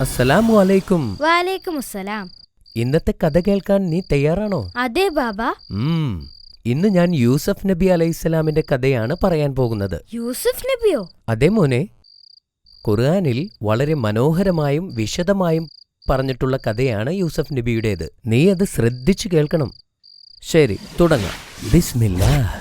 അസ്സലാമു അലൈക്കും. വാലേക്കും അസ്സലാം. ഇന്നത്തെ കഥ കേൾക്കാൻ നീ തയ്യാറാണോ? അതെ ബാബ. ഇന്ന് ഞാൻ യൂസഫ് നബി അലൈഹിസ്സലാമിന്റെ കഥയാണ് പറയാൻ പോകുന്നത്. യൂസഫ് നബിയോ? അതെ മോനെ, ഖുർആനിൽ വളരെ മനോഹരമായും വിശദമായും പറഞ്ഞിട്ടുള്ള കഥയാണ് യൂസഫ് നബിയുടേത്. നീ അത് ശ്രദ്ധിച്ചു കേൾക്കണം. ശരി, തുടങ്ങാം. ബിസ്മില്ലാഹ്.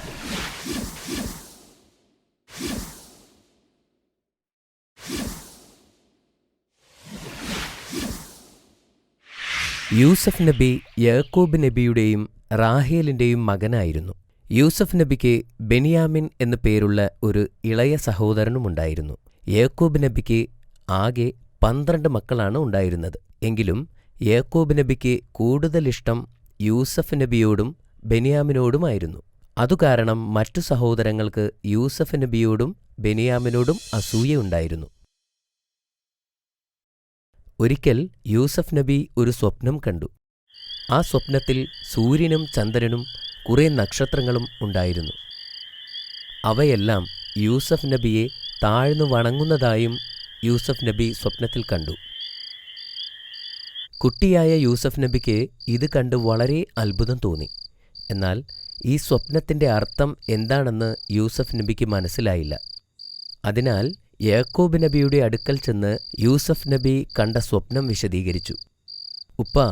യൂസഫ് നബി യാക്കൂബ് നബിയുടെയും റാഹേലിന്റെയും മകനായിരുന്നു. യൂസഫ് നബിക്ക് ബെനിയാമിൻ എന്നു പേരുള്ള ഒരു ഇളയ സഹോദരനുമുണ്ടായിരുന്നു. യാക്കൂബ് നബിക്ക് ആകെ 12 മക്കളാണ് ഉണ്ടായിരുന്നത്. എങ്കിലും യാക്കൂബ് നബിക്ക് കൂടുതൽ ഇഷ്ടം യൂസഫ് നബിയോടും ബെനിയാമിനോടുമായിരുന്നു. അതുകാരണം മറ്റു സഹോദരങ്ങൾക്ക് യൂസഫ് നബിയോടും ബെനിയാമിനോടും അസൂയയുണ്ടായിരുന്നു. ഒരിക്കൽ യൂസഫ് നബി ഒരു സ്വപ്നം കണ്ടു. ആ സ്വപ്നത്തിൽ സൂര്യനും ചന്ദ്രനും കുറേ നക്ഷത്രങ്ങളും ഉണ്ടായിരുന്നു. അവയെല്ലാം യൂസഫ് നബിയെ താഴ്ന്നു വണങ്ങുന്നതായും യൂസഫ് നബി സ്വപ്നത്തിൽ കണ്ടു. കുട്ടിയായ യൂസഫ് നബിക്ക് ഇത് കണ്ട് വളരെ അത്ഭുതം തോന്നി. എന്നാൽ ഈ സ്വപ്നത്തിന്റെ അർത്ഥം എന്താണെന്ന് യൂസഫ് നബിക്ക് മനസ്സിലായില്ല. അതിനാൽ യാക്കൂബ് നബിയുടെ അടുക്കൽ ചെന്ന് യൂസഫ് നബി കണ്ട സ്വപ്നം വിശദീകരിച്ചു. ഉപ്പാ,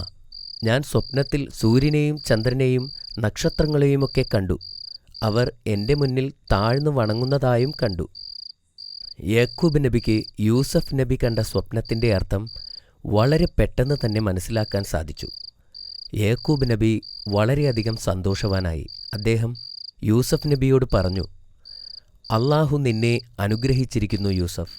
ഞാൻ സ്വപ്നത്തിൽ സൂര്യനെയും ചന്ദ്രനെയും നക്ഷത്രങ്ങളെയുമൊക്കെ കണ്ടു. അവർ എൻ്റെ മുന്നിൽ താഴ്ന്നു വണങ്ങുന്നതായും കണ്ടു. യാക്കൂബ് നബിക്ക് യൂസഫ് നബി കണ്ട സ്വപ്നത്തിൻ്റെ അർത്ഥം വളരെ പെട്ടെന്ന് തന്നെ മനസ്സിലാക്കാൻ സാധിച്ചു. യാക്കൂബ് നബി വളരെയധികം സന്തോഷവാനായി. അദ്ദേഹം യൂസഫ് നബിയോട് പറഞ്ഞു, അള്ളാഹു നിന്നെ അനുഗ്രഹിച്ചിരിക്കുന്നു യൂസഫ്.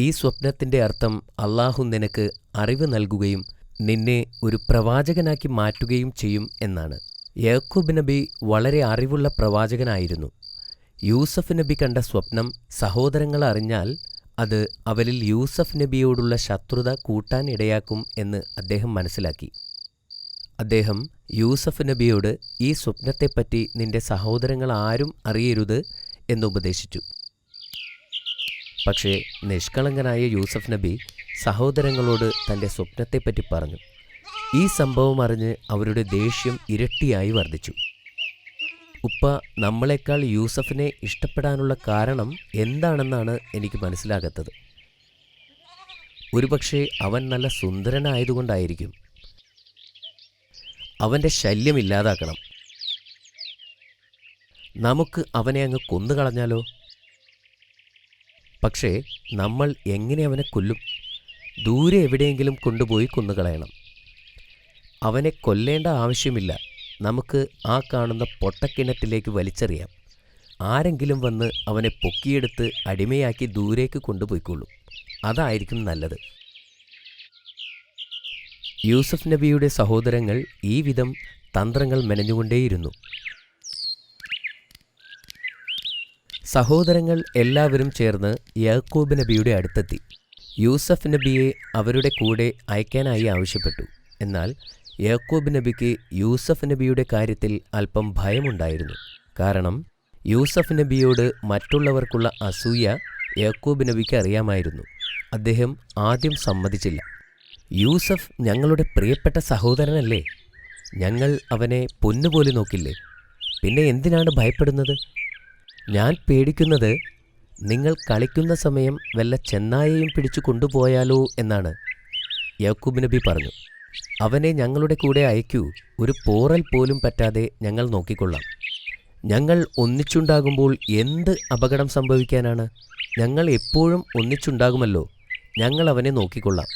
ഈ സ്വപ്നത്തിൻ്റെ അർത്ഥം അള്ളാഹു നിനക്ക് അറിവ് നൽകുകയും നിന്നെ ഒരു പ്രവാചകനാക്കി മാറ്റുകയും ചെയ്യും എന്നാണ്. യാക്കൂബ് നബി വളരെ അറിവുള്ള പ്രവാചകനായിരുന്നു. യൂസഫ് നബി കണ്ട സ്വപ്നം സഹോദരങ്ങൾ അറിഞ്ഞാൽ അത് അവരിൽ യൂസഫ് നബിയോടുള്ള ശത്രുത കൂട്ടാൻ ഇടയാക്കും എന്ന് അദ്ദേഹം മനസ്സിലാക്കി. അദ്ദേഹം യൂസഫ് നബിയോട് ഈ സ്വപ്നത്തെപ്പറ്റി നിന്റെ സഹോദരങ്ങൾ ആരും അറിയരുത് എന്നുപദേശിച്ചു. പക്ഷേ നിഷ്കളങ്കനായ യൂസഫ് നബി സഹോദരങ്ങളോട് തൻ്റെ സ്വപ്നത്തെപ്പറ്റി പറഞ്ഞു. ഈ സംഭവം അറിഞ്ഞ് അവരുടെ ദേഷ്യം ഇരട്ടിയായി വർദ്ധിച്ചു. ഉപ്പ, നമ്മളെക്കാൾ യൂസഫിനെ ഇഷ്ടപ്പെടാനുള്ള കാരണം എന്താണെന്നാണ് എനിക്ക് മനസ്സിലാകാത്തത്. ഒരുപക്ഷെ അവൻ നല്ല സുന്ദരനായതുകൊണ്ടായിരിക്കും. അവൻ്റെ ശല്യം ഇല്ലാതാക്കണം. നമുക്ക് അവനെ അങ്ങ് കൊന്നുകളഞ്ഞാലോ? പക്ഷേ നമ്മൾ എങ്ങനെ അവനെ കൊല്ലും? ദൂരെ എവിടെയെങ്കിലും കൊണ്ടുപോയി കൊന്നുകളയണം. അവനെ കൊല്ലേണ്ട ആവശ്യമില്ല. നമുക്ക് ആ കാണുന്ന പൊട്ടക്കിണറ്റിലേക്ക് വലിച്ചെറിയാം. ആരെങ്കിലും വന്ന് അവനെ പൊക്കിയെടുത്ത് അടിമയാക്കി ദൂരേക്ക് കൊണ്ടുപോയിക്കൊള്ളും. അതായിരിക്കും നല്ലത്. യൂസഫ് നബിയുടെ സഹോദരങ്ങൾ ഈ വിധം തന്ത്രങ്ങൾ മെനഞ്ഞുകൊണ്ടേയിരുന്നു. സഹോദരങ്ങൾ എല്ലാവരും ചേർന്ന് യാക്കൂബ് നബിയുടെ അടുത്തെത്തി. യൂസഫ് നബിയെ അവരുടെ കൂടെ അയക്കാനായി ആവശ്യപ്പെട്ടു. എന്നാൽ യാക്കൂബ് നബിക്ക് യൂസഫ് നബിയുടെ കാര്യത്തിൽ അല്പം ഭയമുണ്ടായിരുന്നു. കാരണം യൂസഫ് നബിയോട് മറ്റുള്ളവർക്കുള്ള അസൂയ യാക്കൂബ് നബിക്ക് അറിയാമായിരുന്നു. അദ്ദേഹം ആദ്യം സമ്മതിച്ചില്ല. യൂസഫ് ഞങ്ങളുടെ പ്രിയപ്പെട്ട സഹോദരനല്ലേ? ഞങ്ങൾ അവനെ പൊന്നുപോലെ നോക്കില്ലേ? പിന്നെ എന്തിനാണ് ഭയപ്പെടുന്നത്? ഞാൻ പേടിക്കുന്നത് നിങ്ങൾ കളിക്കുന്ന സമയം വല്ല ചെന്നായയും പിടിച്ചു കൊണ്ടുപോയാലോ എന്നാണ്. യാക്കൂബ് നബി പറഞ്ഞു, അവനെ ഞങ്ങളുടെ കൂടെ അയക്കൂ. ഒരു പോറൽ പോലും പറ്റാതെ ഞങ്ങൾ നോക്കിക്കൊള്ളാം. ഞങ്ങൾ ഒന്നിച്ചുണ്ടാകുമ്പോൾ എന്ത് അപകടം സംഭവിക്കാനാണ്? ഞങ്ങൾ എപ്പോഴും ഒന്നിച്ചുണ്ടാകുമല്ലോ. ഞങ്ങൾ അവനെ നോക്കിക്കൊള്ളാം.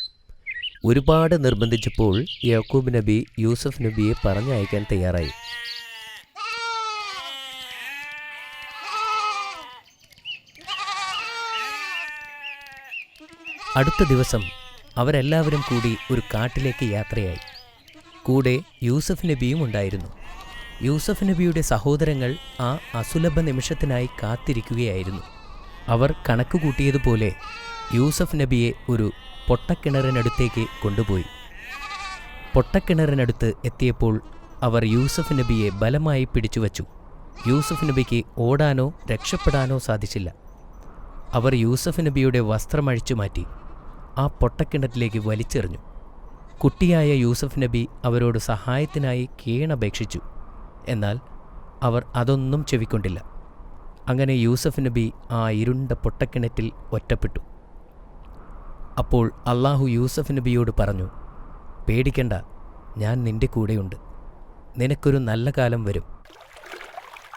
ഒരുപാട് നിർബന്ധിച്ചപ്പോൾ യാക്കൂബ് നബി യൂസഫ് നബിയെ പറഞ്ഞയക്കാൻ തയ്യാറായി. അടുത്ത ദിവസം അവരെല്ലാവരും കൂടി ഒരു കാട്ടിലേക്ക് യാത്രയായി. കൂടെ യൂസഫ് നബിയും ഉണ്ടായിരുന്നു. യൂസഫ് നബിയുടെ സഹോദരങ്ങൾ ആ അസുലഭ നിമിഷത്തിനായി കാത്തിരിക്കുകയായിരുന്നു. അവർ കണക്കുകൂട്ടിയതുപോലെ യൂസഫ് നബിയെ ഒരു പൊട്ടക്കിണറിനടുത്തേക്ക് കൊണ്ടുപോയി. പൊട്ടക്കിണറിനടുത്ത് എത്തിയപ്പോൾ അവർ യൂസഫ് നബിയെ ബലമായി പിടിച്ചുവച്ചു. യൂസഫ് നബിക്ക് ഓടാനോ രക്ഷപ്പെടാനോ സാധിച്ചില്ല. അവർ യൂസഫ് നബിയുടെ വസ്ത്രമഴിച്ചു മാറ്റി. ആ പൊട്ടക്കിണറ്റിലേക്ക് വലിച്ചെറിഞ്ഞു. കുട്ടിയായ യൂസഫ് നബി അവരോട് സഹായത്തിനായി കീണപേക്ഷിച്ചു. എന്നാൽ അവർ അതൊന്നും ചെവിക്കൊണ്ടില്ല. അങ്ങനെ യൂസഫ് നബി ആ ഇരുണ്ട പൊട്ടക്കിണറ്റിൽ ഒറ്റപ്പെട്ടു. അപ്പോൾ അള്ളാഹു യൂസഫ് നബിയോട് പറഞ്ഞു, പേടിക്കണ്ട, ഞാൻ നിന്റെ കൂടെയുണ്ട്. നിനക്കൊരു നല്ല കാലം വരും.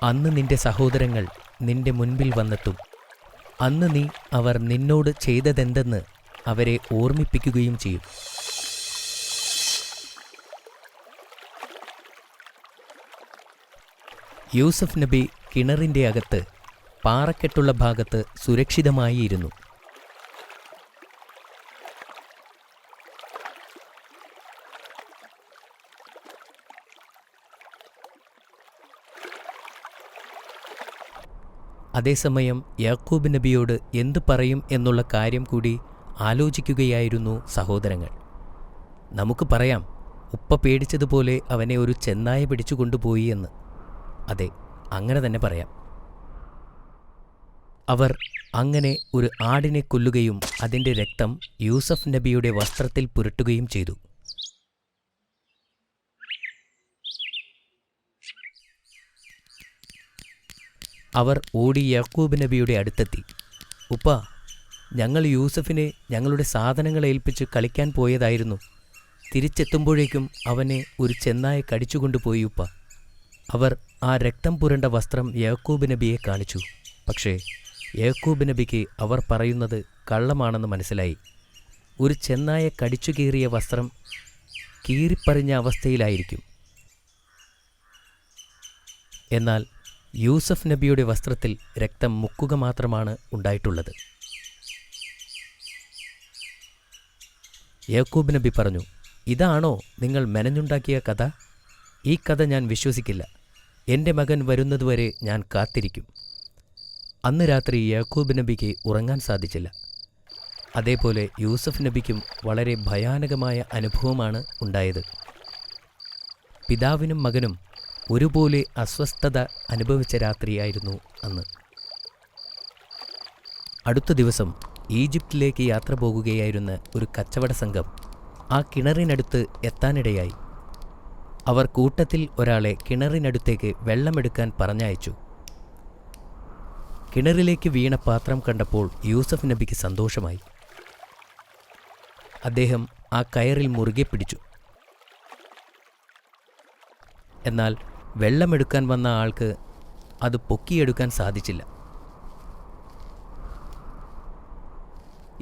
അന്ന് നിന്റെ സഹോദരങ്ങൾ നിന്റെ മുൻപിൽ വന്നെത്തും. അന്ന് നീ അവർ നിന്നോട് ചെയ്തതെന്തെന്ന് അവരെ ഓർമ്മിപ്പിക്കുകയും ചെയ്യും. യൂസഫ് നബി കിണറിൻ്റെ അകത്ത് പാറക്കെട്ടുള്ള ഭാഗത്ത് സുരക്ഷിതമായി ഇരുന്നു. അതേസമയം യാക്കൂബ് നബിയോട് എന്തു പറയും എന്നുള്ള കാര്യം കൂടി ആലോചിക്കുകയായിരുന്നു സഹോദരങ്ങൾ. നമുക്ക് പറയാം, ഉപ്പ പേടിച്ചതുപോലെ അവനെ ഒരു ചെന്നായ പിടിച്ചു കൊണ്ടുപോയി എന്ന്. അതെ, അങ്ങനെ തന്നെ പറയാം. അവർ അങ്ങനെ ഒരു ആടിനെ കൊല്ലുകയും അതിൻ്റെ രക്തം യൂസഫ് നബിയുടെ വസ്ത്രത്തിൽ പുരട്ടുകയും ചെയ്തു. അവർ ഓടി യാക്കൂബ് നബിയുടെ അടുത്തെത്തി. ഉപ്പ, ഞങ്ങൾ യൂസഫിനെ ഞങ്ങളുടെ സാധനങ്ങൾ ഏൽപ്പിച്ച് കളിക്കാൻ പോയതായിരുന്നു. തിരിച്ചെത്തുമ്പോഴേക്കും അവനെ ഒരു ചെന്നായ കടിച്ചുകൊണ്ടുപോയി ഉപ്പ. അവർ ആ രക്തം പുരണ്ട വസ്ത്രം യാക്കൂബ് നബിയെ കാണിച്ചു. പക്ഷേ യാക്കൂബ് നബിക്ക് അവർ പറയുന്നത് കള്ളമാണെന്ന് മനസ്സിലായി. ഒരു ചെന്നായ കടിച്ചു കീറിയ വസ്ത്രം കീറിപ്പറിഞ്ഞ അവസ്ഥയിലായിരിക്കും. എന്നാൽ യൂസഫ് നബിയുടെ വസ്ത്രത്തിൽ രക്തം മുക്കുക മാത്രമാണ് ഉണ്ടായിട്ടുള്ളത്. യാക്കൂബ് നബി പറഞ്ഞു, ഇതാണോ നിങ്ങൾ മെനഞ്ഞുണ്ടാക്കിയ കഥ? ഈ കഥ ഞാൻ വിശ്വസിക്കില്ല. എൻ്റെ മകൻ വരുന്നതുവരെ ഞാൻ കാത്തിരിക്കും. അന്ന് രാത്രി യാക്കൂബ് നബിക്ക് ഉറങ്ങാൻ സാധിച്ചില്ല. അതേപോലെ യൂസഫ് നബിക്കും വളരെ ഭയാനകമായ അനുഭവമാണ് ഉണ്ടായത്. പിതാവിനും മകനും ഒരുപോലെ അസ്വസ്ഥത അനുഭവിച്ച രാത്രിയായിരുന്നു അന്ന്. അടുത്ത ദിവസം ഈജിപ്തിലേക്ക് യാത്ര പോകുകയായിരുന്ന ഒരു കച്ചവട സംഘം ആ കിണറിനടുത്ത് എത്താനിടയായി. അവർ കൂട്ടത്തിൽ ഒരാളെ കിണറിനടുത്തേക്ക് വെള്ളമെടുക്കാൻ പറഞ്ഞയച്ചു. കിണറിലേക്ക് വീണ പാത്രം കണ്ടപ്പോൾ യൂസഫ് നബിക്ക് സന്തോഷമായി. അദ്ദേഹം ആ കയറിൽ മുറുകെ പിടിച്ചു. എന്നാൽ വെള്ളമെടുക്കാൻ വന്ന ആൾക്ക് അത് പൊക്കിയെടുക്കാൻ സാധിച്ചില്ല.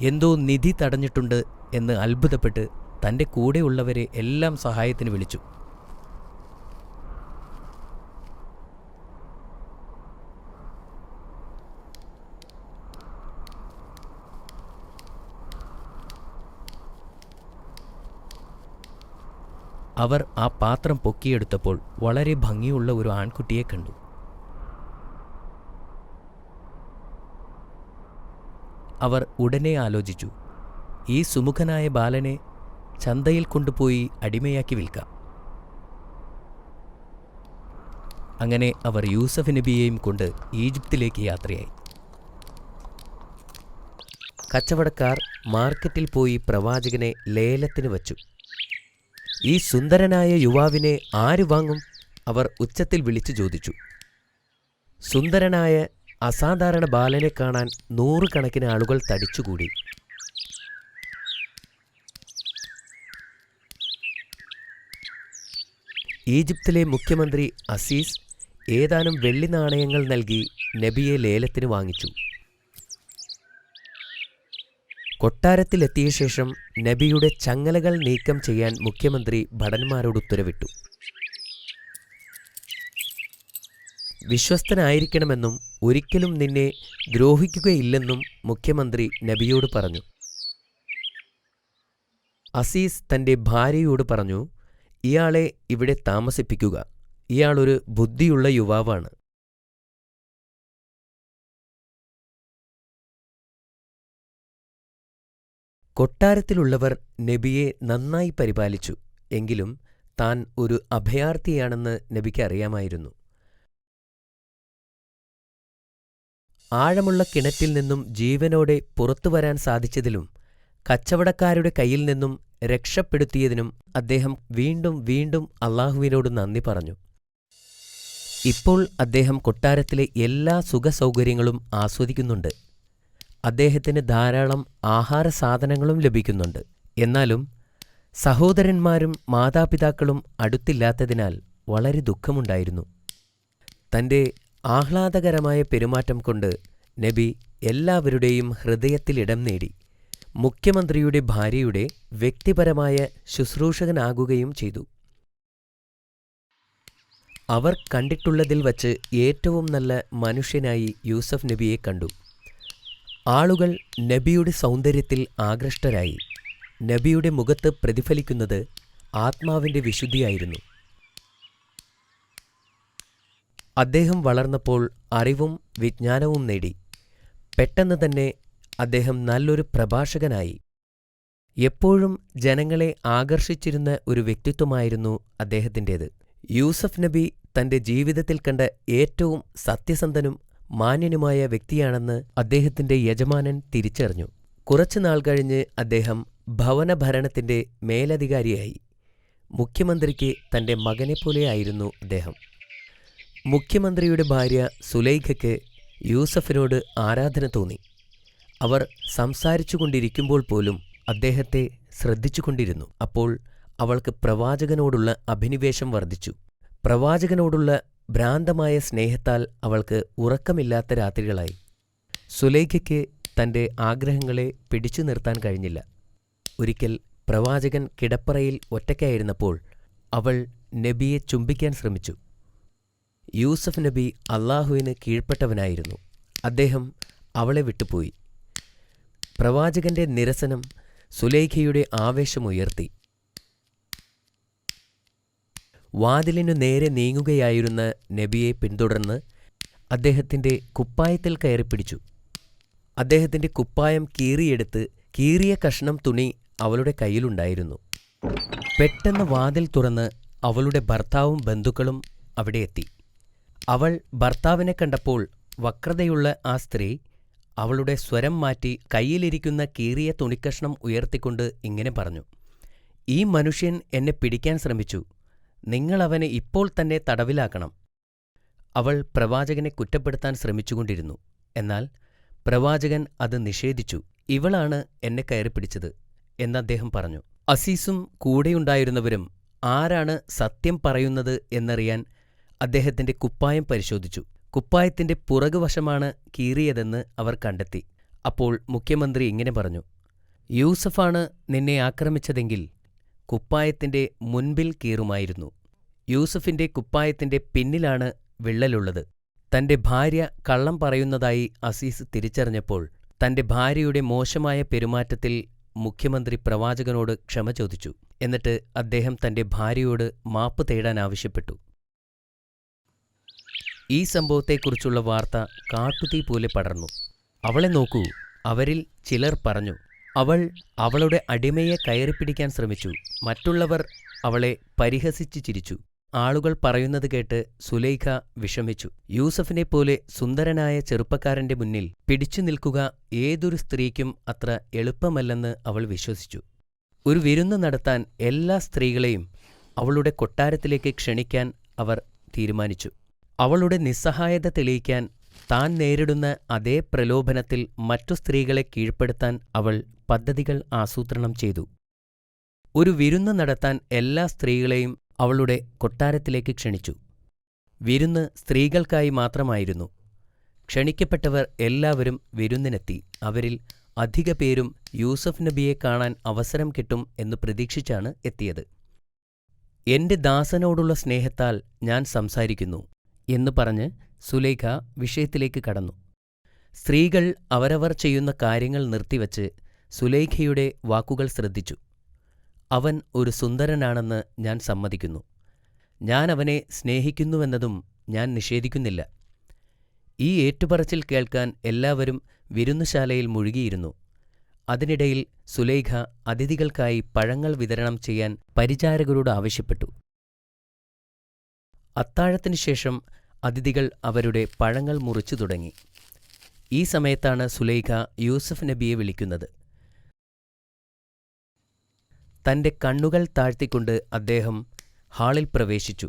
എന്തോ നിധി തടഞ്ഞിട്ടുണ്ട് എന്ന് അത്ഭുതപ്പെട്ട് തൻ്റെ കൂടെയുള്ളവരെ എല്ലാം സഹായത്തിന് വിളിച്ചു. അവർ ആ പാത്രം പൊക്കിയെടുത്തപ്പോൾ വളരെ ഭംഗിയുള്ള ഒരു ആൺകുട്ടിയെ കണ്ടു. അവർ ഉടനെ ആലോചിച്ചു, ഈ സുമുഖനായ ബാലനെ ചന്തയിൽ കൊണ്ടുപോയി അടിമയാക്കി വിൽക്കാം. അങ്ങനെ അവർ യൂസഫ് നബിയെയും കൊണ്ട് ഈജിപ്തിലേക്ക് യാത്രയായി. കച്ചവടക്കാർ മാർക്കറ്റിൽ പോയി പ്രവാചകനെ ലേലത്തിന് വച്ചു. ഈ സുന്ദരനായ യുവാവിനെ ആര് വാങ്ങും? അവർ ഉച്ചത്തിൽ വിളിച്ചു ചോദിച്ചു. സുന്ദരനായ അസാധാരണ ബാലനെ കാണാൻ നൂറുകണക്കിന് ആളുകൾ തടിച്ചുകൂടി. ഈജിപ്തിലെ മുഖ്യമന്ത്രി അസീസ് ഏതാനും വെള്ളി നാണയങ്ങൾ നൽകി നബിയെ ലേലത്തിന് വാങ്ങിച്ചു. കൊട്ടാരത്തിലെത്തിയ ശേഷം നബിയുടെ ചങ്ങലകൾ നീക്കം ചെയ്യാൻ മുഖ്യമന്ത്രി ഭടന്മാരോട് ഉത്തരവിട്ടു. വിശ്വസ്തനായിരിക്കണമെന്നും ഒരിക്കലും നിന്നെ ദ്രോഹിക്കുകയില്ലെന്നും മുഖ്യമന്ത്രി നബിയോട് പറഞ്ഞു. അസീസ് തൻ്റെ ഭാര്യയോട് പറഞ്ഞു, ഇയാളെ ഇവിടെ താമസിപ്പിക്കുക. ഇയാളൊരു ബുദ്ധിയുള്ള യുവാവാണ്. കൊട്ടാരത്തിലുള്ളവർ നബിയെ നന്നായി പരിപാലിച്ചു. എങ്കിലും താൻ ഒരു അഭയാർത്ഥിയാണെന്ന് നബിക്ക് അറിയാമായിരുന്നു. ആഴമുള്ള കിണറ്റിൽ നിന്നും ജീവനോടെ പുറത്തുവരാൻ സാധിച്ചതിലും കച്ചവടക്കാരുടെ കയ്യിൽ നിന്നും രക്ഷപ്പെടുത്തിയതിനും അദ്ദേഹം വീണ്ടും വീണ്ടും അല്ലാഹുവിനോട് നന്ദി പറഞ്ഞു. ഇപ്പോൾ അദ്ദേഹം കൊട്ടാരത്തിലെ എല്ലാ സുഖസൗകര്യങ്ങളും ആസ്വദിക്കുന്നുണ്ട്. അദ്ദേഹത്തിന് ധാരാളം ആഹാരസാധനങ്ങളും ലഭിക്കുന്നുണ്ട്. എന്നാലും സഹോദരന്മാരും മാതാപിതാക്കളും അടുത്തില്ലാത്തതിനാൽ വളരെ ദുഃഖമുണ്ടായിരുന്നു. തന്റെ ആഹ്ലാദകരമായ പെരുമാറ്റം കൊണ്ട് നബി എല്ലാവരുടെയും ഹൃദയത്തിൽ ഇടം നേടി. മുഖ്യമന്ത്രിയുടെ ഭാര്യയുടെ വ്യക്തിപരമായ ശുശ്രൂഷകനാകുകയും ചെയ്തു. അവർ കണ്ടിട്ടുള്ളതിൽ വച്ച് ഏറ്റവും നല്ല മനുഷ്യനായി യൂസഫ് നബിയെ കണ്ടു. ആളുകൾ നബിയുടെ സൗന്ദര്യത്തിൽ ആകൃഷ്ടരായി. നബിയുടെ മുഖത്ത് പ്രതിഫലിക്കുന്നത് ആത്മാവിന്റെ വിശുദ്ധിയായിരുന്നു. അദ്ദേഹം വളർന്നപ്പോൾ അറിവും വിജ്ഞാനവും നേടി. പെട്ടെന്ന് തന്നെ അദ്ദേഹം നല്ലൊരു പ്രഭാഷകനായി. എപ്പോഴും ജനങ്ങളെ ആകർഷിച്ചിരുന്ന ഒരു വ്യക്തിത്വമായിരുന്നു അദ്ദേഹത്തിൻ്റേത്. യൂസഫ് നബി തന്റെ ജീവിതത്തിൽ കണ്ട ഏറ്റവും സത്യസന്ധനും മാന്യനുമായ വ്യക്തിയാണെന്ന് അദ്ദേഹത്തിന്റെ യജമാനൻ തിരിച്ചറിഞ്ഞു. കുറച്ചുനാൾ കഴിഞ്ഞ് അദ്ദേഹം ഭവനഭരണത്തിന്റെ മേലധികാരിയായി. മുഖ്യമന്ത്രിക്ക് തന്റെ മകനെപ്പോലെയായിരുന്നു അദ്ദേഹം. മുഖ്യമന്ത്രിയുടെ ഭാര്യ സുലൈഖയ്ക്ക് യൂസഫിനോട് ആരാധന തോന്നി. അവർ സംസാരിച്ചുകൊണ്ടിരിക്കുമ്പോൾ പോലും അദ്ദേഹത്തെ ശ്രദ്ധിച്ചുകൊണ്ടിരുന്നു. അപ്പോൾ അവൾക്ക് പ്രവാചകനോടുള്ള അഭിനിവേശം വർദ്ധിച്ചു. പ്രവാചകനോടുള്ള ഭ്രാന്തമായ സ്നേഹത്താൽ അവൾക്ക് ഉറക്കമില്ലാത്ത രാത്രികളായി. സുലൈഖയ്ക്ക് തന്റെ ആഗ്രഹങ്ങളെ പിടിച്ചു നിർത്താൻ കഴിഞ്ഞില്ല. ഒരിക്കൽ പ്രവാചകൻ കിടപ്പറയിൽ ഒറ്റയ്ക്കായിരുന്നപ്പോൾ അവൾ നബിയെ ചുംബിക്കാൻ ശ്രമിച്ചു. യൂസഫ് നബി അല്ലാഹുവിന് കീഴ്പ്പെട്ടവനായിരുന്നു. അദ്ദേഹം അവളെ വിട്ടുപോയി. പ്രവാചകന്റെ നിരസനം സുലൈഖയുടെ ആവേശമുയർത്തി. വാതിലിനു നേരെ നീങ്ങുകയായിരുന്ന നബിയെ പിന്തുടർന്ന് അദ്ദേഹത്തിന്റെ കുപ്പായത്തിൽ കയറിപ്പിടിച്ചു. അദ്ദേഹത്തിന്റെ കുപ്പായം കീറിയെടുത്ത് കീറിയ കഷ്ണം തുണി അവളുടെ കയ്യിലുണ്ടായിരുന്നു. പെട്ടെന്ന് വാതിൽ തുറന്ന് അവളുടെ ഭർത്താവും ബന്ധുക്കളും അവിടെ എത്തി. അവൾ ഭർത്താവിനെ കണ്ടപ്പോൾ വക്രതയുള്ള ആ സ്ത്രീ അവളുടെ സ്വരം മാറ്റി കയ്യിലിരിക്കുന്ന കീറിയ തുണിക്കഷ്ണം ഉയർത്തിക്കൊണ്ട് ഇങ്ങനെ പറഞ്ഞു: "ഈ മനുഷ്യൻ എന്നെ പിടിക്കാൻ ശ്രമിച്ചു. നിങ്ങൾ അവനെ ഇപ്പോൾ തന്നെ തടവിലാക്കണം." അവൾ പ്രവാചകനെ കുറ്റപ്പെടുത്താൻ ശ്രമിച്ചുകൊണ്ടിരുന്നു. എന്നാൽ പ്രവാചകൻ അത് നിഷേധിച്ചു. "ഇവളാണ് എന്നെ കയറിപ്പിടിച്ചത്" എന്ന് അദ്ദേഹം പറഞ്ഞു. അസീസും കൂടെയുണ്ടായിരുന്നവരും ആരാണ് സത്യം പറയുന്നത് എന്നറിയാൻ അദ്ദേഹത്തിന്റെ കുപ്പായം പരിശോധിച്ചു. കുപ്പായത്തിന്റെ പുറകുവശമാണ് കീറിയതെന്ന് അവർ കണ്ടെത്തി. അപ്പോൾ മുഖ്യമന്ത്രി ഇങ്ങനെ പറഞ്ഞു: "യൂസഫാണ് നിന്നെ ആക്രമിച്ചതെങ്കിൽ കുപ്പായത്തിന്റെ മുൻപിൽ കീറുമായിരുന്നു. യൂസഫിന്റെ കുപ്പായത്തിന്റെ പിന്നിലാണ് വിള്ളലുള്ളത്." തന്റെ ഭാര്യ കള്ളം പറയുന്നതായി അസീസ് തിരിച്ചറിഞ്ഞപ്പോൾ തന്റെ ഭാര്യയുടെ മോശമായ പെരുമാറ്റത്തിൽ മുഖ്യമന്ത്രി പ്രവാചകനോട് ക്ഷമ ചോദിച്ചു. എന്നിട്ട് അദ്ദേഹം തന്റെ ഭാര്യയോട് മാപ്പ് തേടാൻ ആവശ്യപ്പെട്ടു. ഈ സംഭവത്തെക്കുറിച്ചുള്ള വാർത്ത കാട്ടുതീ പോലെ പടർന്നു. "അവളെ നോക്കൂ," അവരിൽ ചിലർ പറഞ്ഞു. "അവൾ അവളുടെ അടിമയെ കയറിപ്പിടിക്കാൻ ശ്രമിച്ചു." മറ്റുള്ളവർ അവളെ പരിഹസിച്ച് ചിരിച്ചു. ആളുകൾ പറയുന്നത് കേട്ട് സുലൈഖ വിഷമിച്ചു. യൂസഫിനെപ്പോലെ സുന്ദരനായ ചെറുപ്പക്കാരന്റെ മുന്നിൽ പിടിച്ചു നിൽക്കുക ഏതൊരു സ്ത്രീക്കും അത്ര എളുപ്പമല്ലെന്ന് അവൾ വിശ്വസിച്ചു. ഒരു വിരുന്ന് നടത്താൻ എല്ലാ സ്ത്രീകളെയും അവളുടെ കൊട്ടാരത്തിലേക്ക് ക്ഷണിക്കാൻ അവർ തീരുമാനിച്ചു. അവളുടെ നിസ്സഹായത തെളിയിക്കാൻ താൻ നേരിടുന്ന അതേ പ്രലോഭനത്തിൽ മറ്റു സ്ത്രീകളെ കീഴ്പ്പെടുത്താൻ അവൾ പദ്ധതികൾ ആസൂത്രണം ചെയ്തു. ഒരു വിരുന്ന് നടത്താൻ എല്ലാ സ്ത്രീകളെയും അവളുടെ കൊട്ടാരത്തിലേക്ക് ക്ഷണിച്ചു. വിരുന്ന് സ്ത്രീകൾക്കായി മാത്രമായിരുന്നു. ക്ഷണിക്കപ്പെട്ടവർ എല്ലാവരും വിരുന്നിനെത്തി. അവരിൽ അധിക പേരും യൂസഫ് നബിയെ കാണാൻ അവസരം കിട്ടും എന്ന് പ്രതീക്ഷിച്ചാണ് എത്തിയത്. "എന്റെ ദാസനോടുള്ള സ്നേഹത്താൽ ഞാൻ സംസാരിക്കുന്നു" എന്ന് പറഞ്ഞ് സുലൈഖ വിഷയത്തിലേക്ക് കടന്നു. സ്ത്രീകൾ അവരവർ ചെയ്യുന്ന കാര്യങ്ങൾ നിർത്തിവച്ച് സുലൈഖയുടെ വാക്കുകൾ ശ്രദ്ധിച്ചു. "അവൻ ഒരു സുന്ദരനാണെന്ന് ഞാൻ സമ്മതിക്കുന്നു. ഞാൻ അവനെ സ്നേഹിക്കുന്നുവെന്നതും ഞാൻ നിഷേധിക്കുന്നില്ല." ഈ ഏറ്റുപറച്ചിൽ കേൾക്കാൻ എല്ലാവരും വിരുന്നുശാലയിൽ മുഴുകിയിരുന്നു. അതിനിടയിൽ സുലൈഖ അതിഥികൾക്കായി പഴങ്ങൾ വിതരണം ചെയ്യാൻ പരിചാരകരോട് ആവശ്യപ്പെട്ടു. അത്താഴത്തിനു ശേഷം അതിഥികൾ അവരുടെ പഴങ്ങൾ മുറിച്ചു തുടങ്ങി. ഈ സമയത്താണ് സുലൈഖ യൂസഫ് നബിയെ വിളിക്കുന്നത്. തൻ്റെ കണ്ണുകൾ താഴ്ത്തിക്കൊണ്ട് അദ്ദേഹം ഹാളിൽ പ്രവേശിച്ചു.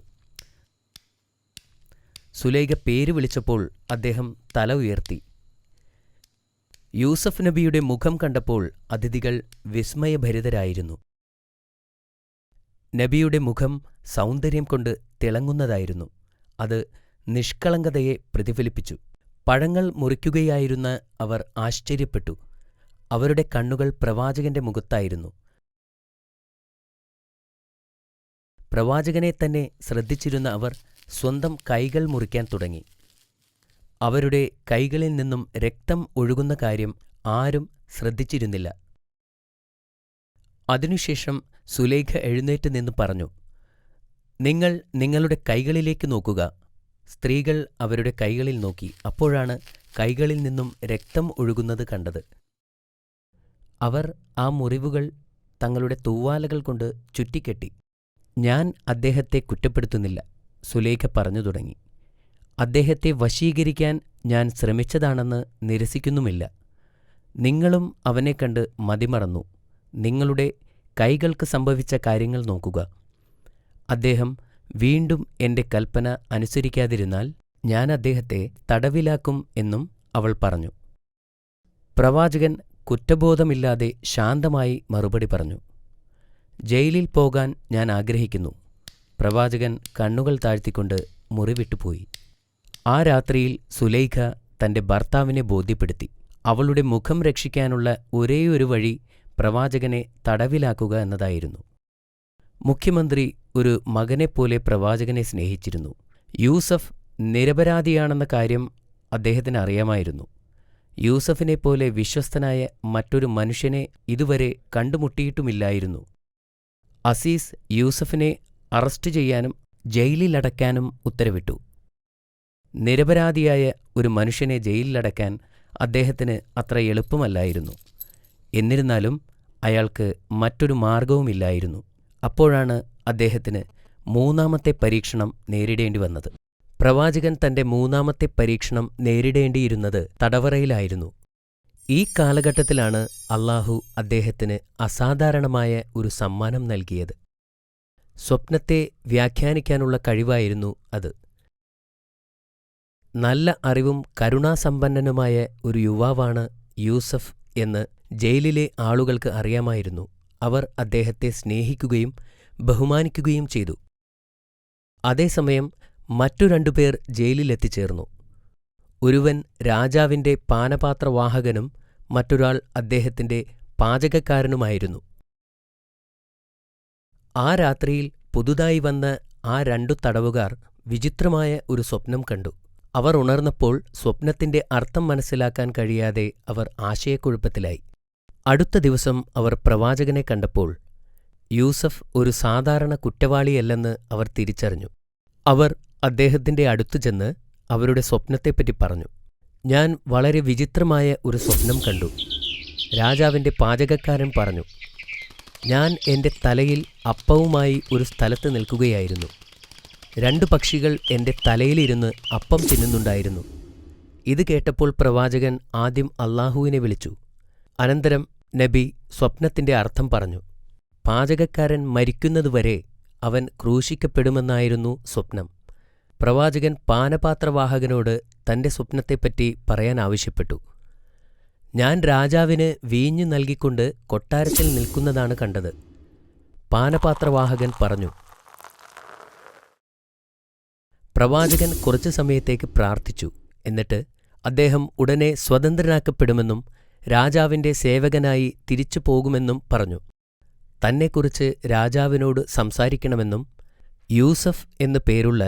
സുലൈഖ പേര് വിളിച്ചപ്പോൾ അദ്ദേഹം തല ഉയർത്തി. യൂസഫ് നബിയുടെ മുഖം കണ്ടപ്പോൾ അതിഥികൾ വിസ്മയഭരിതരായിരുന്നു. നബിയുടെ മുഖം സൗന്ദര്യം കൊണ്ട് തിളങ്ങുന്നതായിരുന്നു. അത് നിഷ്കളങ്കതയെ പ്രതിഫലിപ്പിച്ചു. പഴങ്ങൾ മുറിക്കുകയായിരുന്ന അവർ ആശ്ചര്യപ്പെട്ടു. അവരുടെ കണ്ണുകൾ പ്രവാചകന്റെ മുഖത്തായിരുന്നു. പ്രവാചകനെ തന്നെ ശ്രദ്ധിച്ചിരുന്ന അവർ സ്വന്തം കൈകൾ മുറിക്കാൻ തുടങ്ങി. അവരുടെ കൈകളിൽ നിന്നും രക്തം ഒഴുകുന്ന കാര്യം ആരും ശ്രദ്ധിച്ചിരുന്നില്ല. അതിനുശേഷം സുലൈഖ എഴുന്നേറ്റ് നിന്ന് പറഞ്ഞു, നിങ്ങൾ നിങ്ങളുടെ കൈകളിലേക്ക് നോക്കുക. സ്ത്രീകൾ അവരുടെ കൈകളിൽ നോക്കി. അപ്പോഴാണ് കൈകളിൽ നിന്നും രക്തം ഒഴുകുന്നത് കണ്ടത്. അവർ ആ മുറിവുകൾ തങ്ങളുടെ തൂവാലകൾ കൊണ്ട് ചുറ്റിക്കെട്ടി. ഞാൻ അദ്ദേഹത്തെ കുറ്റപ്പെടുത്തുന്നില്ല, സുലൈഖ പറഞ്ഞു തുടങ്ങി. അദ്ദേഹത്തെ വശീകരിക്കാൻ ഞാൻ ശ്രമിച്ചതാണെന്ന് നിരസിക്കുന്നുമില്ല. നിങ്ങളും അവനെ കണ്ട് മതിമറന്നു. നിങ്ങളുടെ കൈകൾക്ക് സംഭവിച്ച കാര്യങ്ങൾ നോക്കുക. അദ്ദേഹം വീണ്ടും എൻ്റെ കൽപ്പന അനുസരിക്കാതിരുന്നാൽ ഞാൻ അദ്ദേഹത്തെ തടവിലാക്കും എന്നും അവൾ പറഞ്ഞു. പ്രവാചകൻ കുറ്റബോധമില്ലാതെ ശാന്തമായി മറുപടി പറഞ്ഞു, ജയിലിൽ പോകാൻ ഞാൻ ആഗ്രഹിക്കുന്നു. പ്രവാചകൻ കണ്ണുകൾ താഴ്ത്തിക്കൊണ്ട് മുറി വിട്ടുപോയി. ആ രാത്രിയിൽ സുലൈഖ തൻ്റെ ഭർത്താവിനെ ബോധ്യപ്പെടുത്തി. അവളുടെ മുഖം രക്ഷിക്കാനുള്ള ഒരേയൊരു വഴി പ്രവാചകനെ തടവിലാക്കുക എന്നതായിരുന്നു. മുഖ്യമന്ത്രി ഒരു മകനെപ്പോലെ പ്രവാചകനെ സ്നേഹിച്ചിരുന്നു. യൂസഫ് നിരപരാധിയാണെന്ന കാര്യം അദ്ദേഹത്തിന് അറിയാമായിരുന്നു. യൂസഫിനെപ്പോലെ വിശ്വസ്തനായ മറ്റൊരു മനുഷ്യനെ ഇതുവരെ കണ്ടുമുട്ടിയിട്ടുമില്ലായിരുന്നു. അസീസ് യൂസഫിനെ അറസ്റ്റ് ചെയ്യാനും ജയിലിലടയ്ക്കാനും ഉത്തരവിട്ടു. നിരപരാധിയായ ഒരു മനുഷ്യനെ ജയിലിലടയ്ക്കാൻ അദ്ദേഹത്തിന് അത്ര എളുപ്പമല്ലായിരുന്നു. എന്നിരുന്നാലും അയാൾക്ക് മറ്റൊരു മാർഗവുമില്ലായിരുന്നു. അപ്പോഴാണ് അദ്ദേഹത്തിന് മൂന്നാമത്തെ പരീക്ഷണം നേരിടേണ്ടി വന്നത്. പ്രവാചകൻ തൻ്റെ മൂന്നാമത്തെ പരീക്ഷണം നേരിടേണ്ടിയിരുന്നത് തടവറയിലായിരുന്നു. ഈ കാലഘട്ടത്തിലാണ് അല്ലാഹു അദ്ദേഹത്തിന് അസാധാരണമായ ഒരു സമ്മാനം നൽകിയത്. സ്വപ്നത്തെ വ്യാഖ്യാനിക്കാനുള്ള കഴിവായിരുന്നു അത്. നല്ല അറിവും കരുണാസമ്പന്നനുമായ ഒരു യുവാവാണ് യൂസഫ് എന്ന് ജയിലിലെ ആളുകൾക്ക് അറിയാമായിരുന്നു. അവർ അദ്ദേഹത്തെ സ്നേഹിക്കുകയും ബഹുമാനിക്കുകയും ചെയ്തു. അതേസമയം മറ്റു രണ്ടുപേർ ജയിലിലെത്തിച്ചേർന്നു. ഒരുവൻ രാജാവിൻ്റെ പാനപാത്രവാഹകനും മറ്റൊരാൾ അദ്ദേഹത്തിൻ്റെ പാചകക്കാരനുമായിരുന്നു. ആ രാത്രിയിൽ പുതുതായി വന്ന ആ രണ്ടു തടവുകാർ വിചിത്രമായ ഒരു സ്വപ്നം കണ്ടു. അവർ ഉണർന്നപ്പോൾ സ്വപ്നത്തിന്റെ അർത്ഥം മനസ്സിലാക്കാൻ കഴിയാതെ അവർ ആശയക്കുഴപ്പത്തിലായി. അടുത്ത ദിവസം അവർ പ്രവാചകനെ കണ്ടപ്പോൾ യൂസഫ് ഒരു സാധാരണ കുറ്റവാളിയല്ലെന്ന് അവർ തിരിച്ചറിഞ്ഞു. അവർ അദ്ദേഹത്തിന്റെ അടുത്തു ചെന്ന് അവരുടെ സ്വപ്നത്തെപ്പറ്റി പറഞ്ഞു. ഞാൻ വളരെ വിചിത്രമായ ഒരു സ്വപ്നം കണ്ടു. രാജാവിൻ്റെ പാചകക്കാരൻ പറഞ്ഞു, ഞാൻ എൻ്റെ തലയിൽ അപ്പവുമായി ഒരു സ്ഥലത്ത് നിൽക്കുകയായിരുന്നു. രണ്ടു പക്ഷികൾ എൻ്റെ തലയിലിരുന്ന് അപ്പം തിന്നുന്നുണ്ടായിരുന്നു. ഇത് കേട്ടപ്പോൾ പ്രവാചകൻ ആദ്യം അല്ലാഹുവിനെ വിളിച്ചു. അനന്തരം നബി സ്വപ്നത്തിൻ്റെ അർത്ഥം പറഞ്ഞു. പാചകക്കാരൻ മരിക്കുന്നതുവരെ അവൻ ക്രൂശിക്കപ്പെടുമെന്നായിരുന്നു സ്വപ്നം. പ്രവാചകൻ പാനപാത്രവാഹകനോട് തൻ്റെ സ്വപ്നത്തെപ്പറ്റി പറയാൻ ആവശ്യപ്പെട്ടു. ഞാൻ രാജാവിന് വീഞ്ഞു നൽകിക്കൊണ്ട് കൊട്ടാരത്തിൽ നിൽക്കുന്നതാണ് കണ്ടത്. പാനപാത്രവാഹകൻ പറഞ്ഞു. പ്രവാചകൻ കുറച്ചു സമയത്തേക്ക് പ്രാർത്ഥിച്ചു. എന്നിട്ട് അദ്ദേഹം ഉടനെ സ്വതന്ത്രനാക്കപ്പെടുമെന്നും രാജാവിൻ്റെ സേവകനായി തിരിച്ചു പോകുമെന്നും പറഞ്ഞു. തന്നെക്കുറിച്ച് രാജാവിനോട് സംസാരിക്കണമെന്നും യൂസഫ് എന്നു പേരുള്ള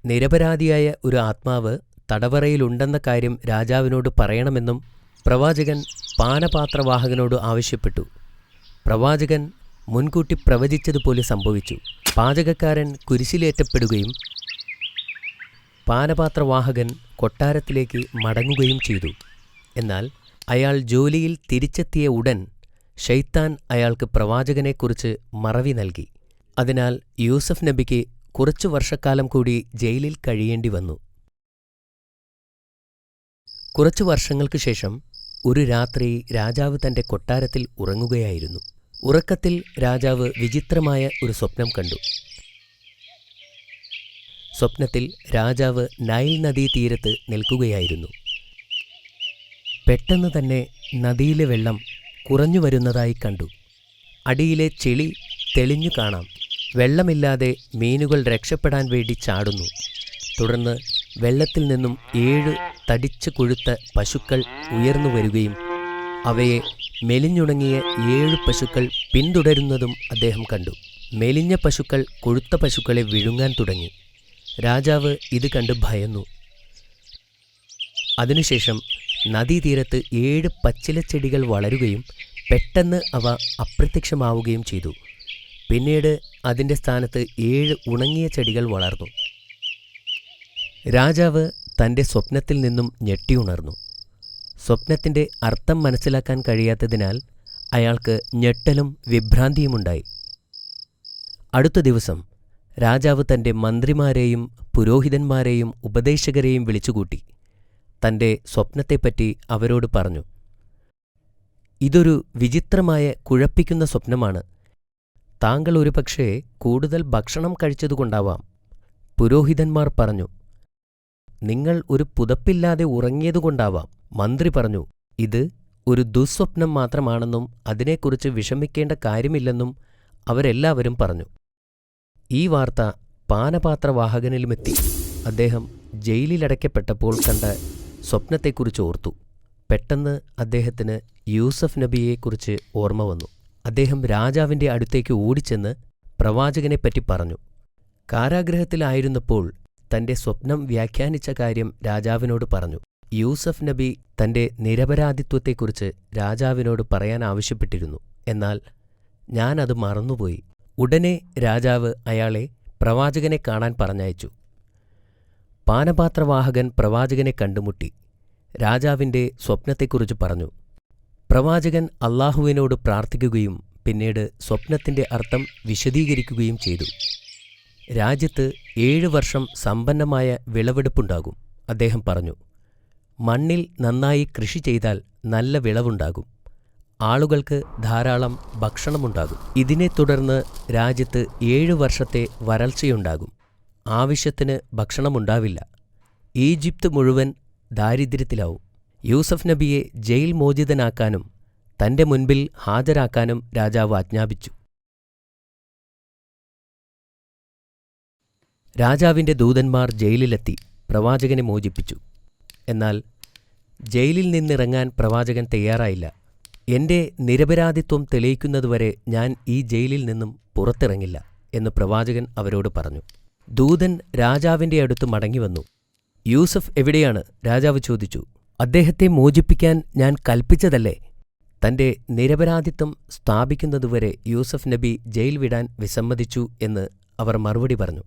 നിരപരാധിയായ ഒരു ആത്മാവ് തടവറയിലുണ്ടെന്ന കാര്യം രാജാവിനോട് പറയണമെന്നും പ്രവാചകൻ പാനപാത്രവാഹകനോട് ആവശ്യപ്പെട്ടു. പ്രവാചകൻ മുൻകൂട്ടി പ്രവചിച്ചതുപോലെ സംഭവിച്ചു. പാചകക്കാരൻ കുരിശിലേറ്റപ്പെടുകയും പാനപാത്രവാഹകൻ കൊട്ടാരത്തിലേക്ക് മടങ്ങുകയും ചെയ്തു. എന്നാൽ അയാൾ ജോലിയിൽ തിരിച്ചെത്തിയ ഉടൻ ശൈത്താൻ അയാൾക്ക് പ്രവാചകനെക്കുറിച്ച് മറവി നൽകി. അതിനാൽ യൂസഫ് നബിക്ക് കുറച്ചു വർഷക്കാലം കൂടി ജയിലിൽ കഴിയേണ്ടി വന്നു. കുറച്ചു വർഷങ്ങൾക്കു ശേഷം ഒരു രാത്രി രാജാവ് തൻ്റെ കൊട്ടാരത്തിൽ ഉറങ്ങുകയായിരുന്നു. ഉറക്കത്തിൽ രാജാവ് വിചിത്രമായ ഒരു സ്വപ്നം കണ്ടു. സ്വപ്നത്തിൽ രാജാവ് നൈൽ നദീതീരത്ത് നിൽക്കുകയായിരുന്നു. പെട്ടെന്ന് തന്നെ നദിയിലെ വെള്ളം കുറഞ്ഞു വരുന്നതായി കണ്ടു. അടിയിലെ ചെളി തെളിഞ്ഞു കാണാം. വെള്ളമില്ലാതെ മീനുകൾ രക്ഷപ്പെടാൻ വേണ്ടി ചാടുന്നു. തുടർന്ന് വെള്ളത്തിൽ നിന്നും 7 തടിച്ചു കൊഴുത്ത പശുക്കൾ ഉയർന്നു വരികയും അവയെ മെലിഞ്ഞുണങ്ങിയ 7 പശുക്കൾ പിന്തുടരുന്നതും അദ്ദേഹം കണ്ടു. മെലിഞ്ഞ പശുക്കൾ കൊഴുത്ത പശുക്കളെ വിഴുങ്ങാൻ തുടങ്ങി. രാജാവ് ഇത് കണ്ട് ഭയന്നു. അതിനുശേഷം നദീതീരത്ത് 7 പച്ചിലച്ചെടികൾ വളരുകയും പെട്ടെന്ന് അവ അപ്രത്യക്ഷമാവുകയും ചെയ്തു. പിന്നീട് അതിൻ്റെ സ്ഥാനത്ത് 7 ഉണങ്ങിയ ചെടികൾ വളർന്നു. രാജാവ് തൻ്റെ സ്വപ്നത്തിൽ നിന്നും ഞെട്ടിയുണർന്നു. സ്വപ്നത്തിൻ്റെ അർത്ഥം മനസ്സിലാക്കാൻ കഴിയാത്തതിനാൽ അയാൾക്ക് ഞെട്ടലും വിഭ്രാന്തിയുമുണ്ടായി. അടുത്ത ദിവസം രാജാവ് തൻ്റെ മന്ത്രിമാരെയും പുരോഹിതന്മാരെയും ഉപദേശകരെയും വിളിച്ചുകൂട്ടി തൻ്റെ സ്വപ്നത്തെപ്പറ്റി അവരോട് പറഞ്ഞു. ഇതൊരു വിചിത്രമായ കുഴപ്പിക്കുന്ന സ്വപ്നമാണ്. താങ്കൾ ഒരുപക്ഷേ കൂടുതൽ ഭക്ഷണം കഴിച്ചതുകൊണ്ടാവാം. പുരോഹിതന്മാർ പറഞ്ഞു, നിങ്ങൾ ഒരു പുതപ്പില്ലാതെ ഉറങ്ങിയതുകൊണ്ടാവാം. മന്ത്രി പറഞ്ഞു, ഇത് ഒരു ദുസ്വപ്നം മാത്രമാണെന്നും അതിനെക്കുറിച്ച് വിഷമിക്കേണ്ട കാര്യമില്ലെന്നും അവരെല്ലാവരും പറഞ്ഞു. ഈ വാർത്ത പാനപാത്രവാഹകനിലുമെത്തി. അദ്ദേഹം ജയിലിലടയ്ക്കപ്പെട്ടപ്പോൾ കണ്ട സ്വപ്നത്തെക്കുറിച്ച് ഓർത്തു. പെട്ടെന്ന് അദ്ദേഹത്തിന് യൂസഫ് നബിയെക്കുറിച്ച് ഓർമ്മ വന്നു. അദ്ദേഹം രാജാവിൻ്റെ അടുത്തേക്ക് ഓടിച്ചെന്ന് പ്രവാചകനെപ്പറ്റി പറഞ്ഞു. കാരാഗൃഹത്തിലായിരുന്നപ്പോൾ തൻ്റെ സ്വപ്നം വ്യാഖ്യാനിച്ച കാര്യം രാജാവിനോട് പറഞ്ഞു. യൂസഫ് നബി തൻ്റെ നിരപരാധിത്വത്തെക്കുറിച്ച് രാജാവിനോട് പറയാൻ ആവശ്യപ്പെട്ടിരുന്നു. എന്നാൽ ഞാനത് മറന്നുപോയി. ഉടനെ രാജാവ് അയാളെ പ്രവാചകനെ കാണാൻ പറഞ്ഞയച്ചു. പാനപാത്രവാഹകൻ പ്രവാചകനെ കണ്ടുമുട്ടി രാജാവിൻ്റെ സ്വപ്നത്തെക്കുറിച്ച് പറഞ്ഞു. പ്രവാചകൻ അല്ലാഹുവിനോട് പ്രാർത്ഥിക്കുകയും പിന്നീട് സ്വപ്നത്തിൻ്റെ അർത്ഥം വിശദീകരിക്കുകയും ചെയ്തു. രാജ്യത്ത് 7 വർഷം സമ്പന്നമായ വിളവെടുപ്പുണ്ടാകും. അദ്ദേഹം പറഞ്ഞു, മണ്ണിൽ നന്നായി കൃഷി ചെയ്താൽ നല്ല വിളവുണ്ടാകും. ആളുകൾക്ക് ധാരാളം ഭക്ഷണമുണ്ടാകും. ഇതിനെ തുടർന്ന് രാജ്യത്ത് 7 വർഷത്തെ വരൾച്ചയുണ്ടാകും. ആവശ്യത്തിന് ഭക്ഷണമുണ്ടാവില്ല. ഈജിപ്ത് മുഴുവൻ ദാരിദ്ര്യത്തിലാവും. യൂസഫ് നബിയെ ജയിൽ മോചിതനാക്കാനും തൻ്റെ മുൻപിൽ ഹാജരാക്കാനും രാജാവ് ആജ്ഞാപിച്ചു. രാജാവിൻ്റെ ദൂതന്മാർ ജയിലിലെത്തി പ്രവാചകനെ മോചിപ്പിച്ചു. എന്നാൽ ജയിലിൽ നിന്നിറങ്ങാൻ പ്രവാചകൻ തയ്യാറായില്ല. എൻ്റെ നിരപരാധിത്വം തെളിയിക്കുന്നതുവരെ ഞാൻ ഈ ജയിലിൽ നിന്നും പുറത്തിറങ്ങില്ല എന്ന് പ്രവാചകൻ അവരോട് പറഞ്ഞു. ദൂതൻ രാജാവിൻ്റെ അടുത്ത് മടങ്ങിവന്നു. യൂസഫ് എവിടെയാണ്? രാജാവ് ചോദിച്ചു. അദ്ദേഹത്തെ മോചിപ്പിക്കാൻ ഞാൻ കൽപ്പിച്ചതല്ലേ? തൻ്റെ നിരപരാധിത്വം സ്ഥാപിക്കുന്നതുവരെ യൂസഫ് നബി ജയിൽ വിടാൻ വിസമ്മതിച്ചു എന്ന് അവർ മറുപടി പറഞ്ഞു.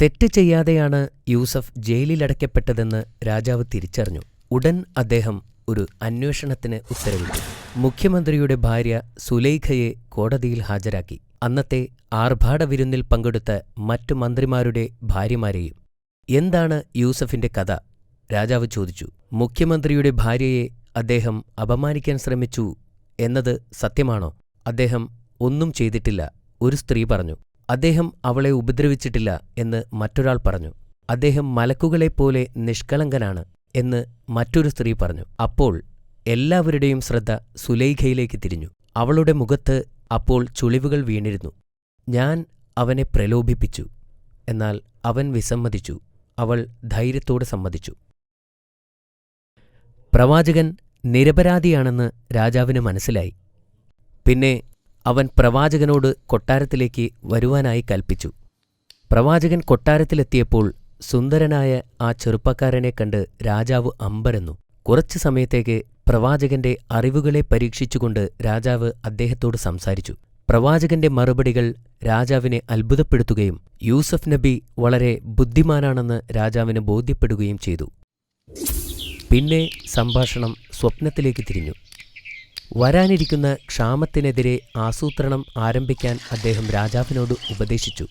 തെറ്റ് ചെയ്യാതെയാണ് യൂസഫ് ജയിലിലടയ്ക്കപ്പെട്ടതെന്ന് രാജാവ് തിരിച്ചറിഞ്ഞു. ഉടൻ അദ്ദേഹം ഒരു അന്വേഷണത്തിന് ഉത്തരവിട്ടു. മുഖ്യമന്ത്രിയുടെ ഭാര്യ സുലൈഖയെ കോടതിയിൽ ഹാജരാക്കി. അന്നത്തെ ആർഭാട വിരുന്നിൽ പങ്കെടുത്ത മറ്റു മന്ത്രിമാരുടെ ഭാര്യമാരെയും. എന്താണ് യൂസഫിന്റെ കഥ? രാജാവ് ചോദിച്ചു. മുഖ്യമന്ത്രിയുടെ ഭാര്യയെ അദ്ദേഹം അപമാനിക്കാൻ ശ്രമിച്ചു എന്നത് സത്യമാണോ? അദ്ദേഹം ഒന്നും ചെയ്തിട്ടില്ല, ഒരു സ്ത്രീ പറഞ്ഞു. അദ്ദേഹം അവളെ ഉപദ്രവിച്ചിട്ടില്ല എന്ന് മറ്റൊരാൾ പറഞ്ഞു. അദ്ദേഹം മലക്കുകളെപ്പോലെ നിഷ്കളങ്കനാണ് എന്ന് മറ്റൊരു സ്ത്രീ പറഞ്ഞു. അപ്പോൾ എല്ലാവരുടെയും ശ്രദ്ധ സുലൈഖയിലേക്ക് തിരിഞ്ഞു. അവളുടെ മുഖത്ത് അപ്പോൾ ചുളിവുകൾ വീണിരുന്നു. ഞാൻ അവനെ പ്രലോഭിപ്പിച്ചു, എന്നാൽ അവൻ വിസമ്മതിച്ചു. അവൾ ധൈര്യത്തോടെ സമ്മതിച്ചു. പ്രവാചകൻ നിരപരാധിയാണെന്ന് രാജാവിന് മനസ്സിലായി. പിന്നെ അവൻ പ്രവാചകനോട് കൊട്ടാരത്തിലേക്ക് വരുവാനായി കൽപ്പിച്ചു. പ്രവാചകൻ കൊട്ടാരത്തിലെത്തിയപ്പോൾ സുന്ദരനായ ആ ചെറുപ്പക്കാരനെ കണ്ട് രാജാവ് അമ്പരന്നു. കുറച്ചു സമയത്തേക്ക് പ്രവാചകന്റെ അറിവുകളെ പരീക്ഷിച്ചുകൊണ്ട് രാജാവ് അദ്ദേഹത്തോട് സംസാരിച്ചു. പ്രവാചകന്റെ മറുപടികൾ രാജാവിനെ അത്ഭുതപ്പെടുത്തുകയും യൂസഫ് നബി വളരെ ബുദ്ധിമാനാണെന്ന് രാജാവിന് ബോധ്യപ്പെടുകയും ചെയ്തു. പിന്നെ സംഭാഷണം സ്വപ്നത്തിലേക്ക് തിരിഞ്ഞു. വരാനിരിക്കുന്ന ക്ഷാമത്തിനെതിരെ ആസൂത്രണം ആരംഭിക്കാൻ അദ്ദേഹം രാജാവിനോട് ഉപദേശിച്ചു.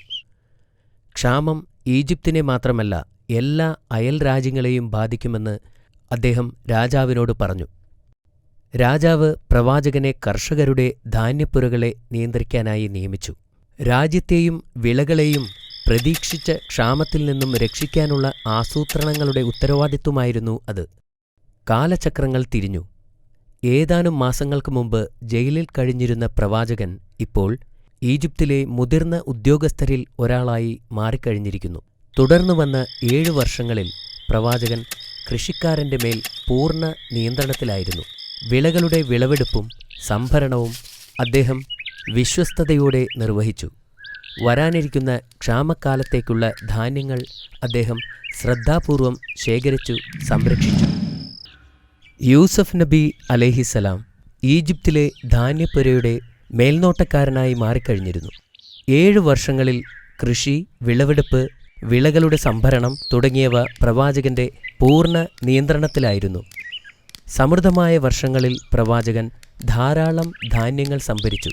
ക്ഷാമം ഈജിപ്തിനെ മാത്രമല്ല എല്ലാ അയൽ രാജ്യങ്ങളെയും ബാധിക്കുമെന്ന് അദ്ദേഹം രാജാവിനോട് പറഞ്ഞു. രാജാവ് പ്രവാചകനെ കർഷകരുടെ ധാന്യപ്പുരകളെ നിയന്ത്രിക്കാനായി നിയമിച്ചു. രാജ്യത്തെയും വിളകളെയും പ്രതീക്ഷിച്ച ക്ഷാമത്തിൽ നിന്നും രക്ഷിക്കാനുള്ള ആസൂത്രണങ്ങളുടെ ഉത്തരവാദിത്വമായിരുന്നു അത്. കാലചക്രങ്ങൾ തിരിഞ്ഞു. ഏതാനും മാസങ്ങൾക്ക് മുമ്പ് ജയിലിൽ കഴിഞ്ഞിരുന്ന പ്രവാചകൻ ഇപ്പോൾ ഈജിപ്തിലെ മുതിർന്ന ഉദ്യോഗസ്ഥരിൽ ഒരാളായി മാറിക്കഴിഞ്ഞിരിക്കുന്നു. തുടർന്നു വന്ന 7 വർഷങ്ങളിൽ പ്രവാചകൻ കൃഷിക്കാരന്റെ മേൽ പൂർണ്ണ നിയന്ത്രണത്തിലായിരുന്നു. വിളകളുടെ വിളവെടുപ്പും സംഭരണവും അദ്ദേഹം വിശ്വസ്തയോടെ നിർവഹിച്ചു. വരാനിരിക്കുന്ന ക്ഷാമക്കാലത്തേക്കുള്ള ധാന്യങ്ങൾ അദ്ദേഹം ശ്രദ്ധാപൂർവം ശേഖരിച്ചു സംരക്ഷിച്ചു. യൂസഫ് നബി അലൈഹിസലാം ഈജിപ്തിലെ ധാന്യപ്പുരയുടെ മേൽനോട്ടക്കാരനായി മാറിക്കഴിഞ്ഞിരുന്നു. 7 വർഷങ്ങളിൽ കൃഷി, വിളവെടുപ്പ്, വിളകളുടെ സംഭരണം തുടങ്ങിയവ പ്രവാചകന്റെ പൂർണ്ണ നിയന്ത്രണത്തിലായിരുന്നു. സമൃദ്ധമായ വർഷങ്ങളിൽ പ്രവാചകൻ ധാരാളം ധാന്യങ്ങൾ സംഭരിച്ചു.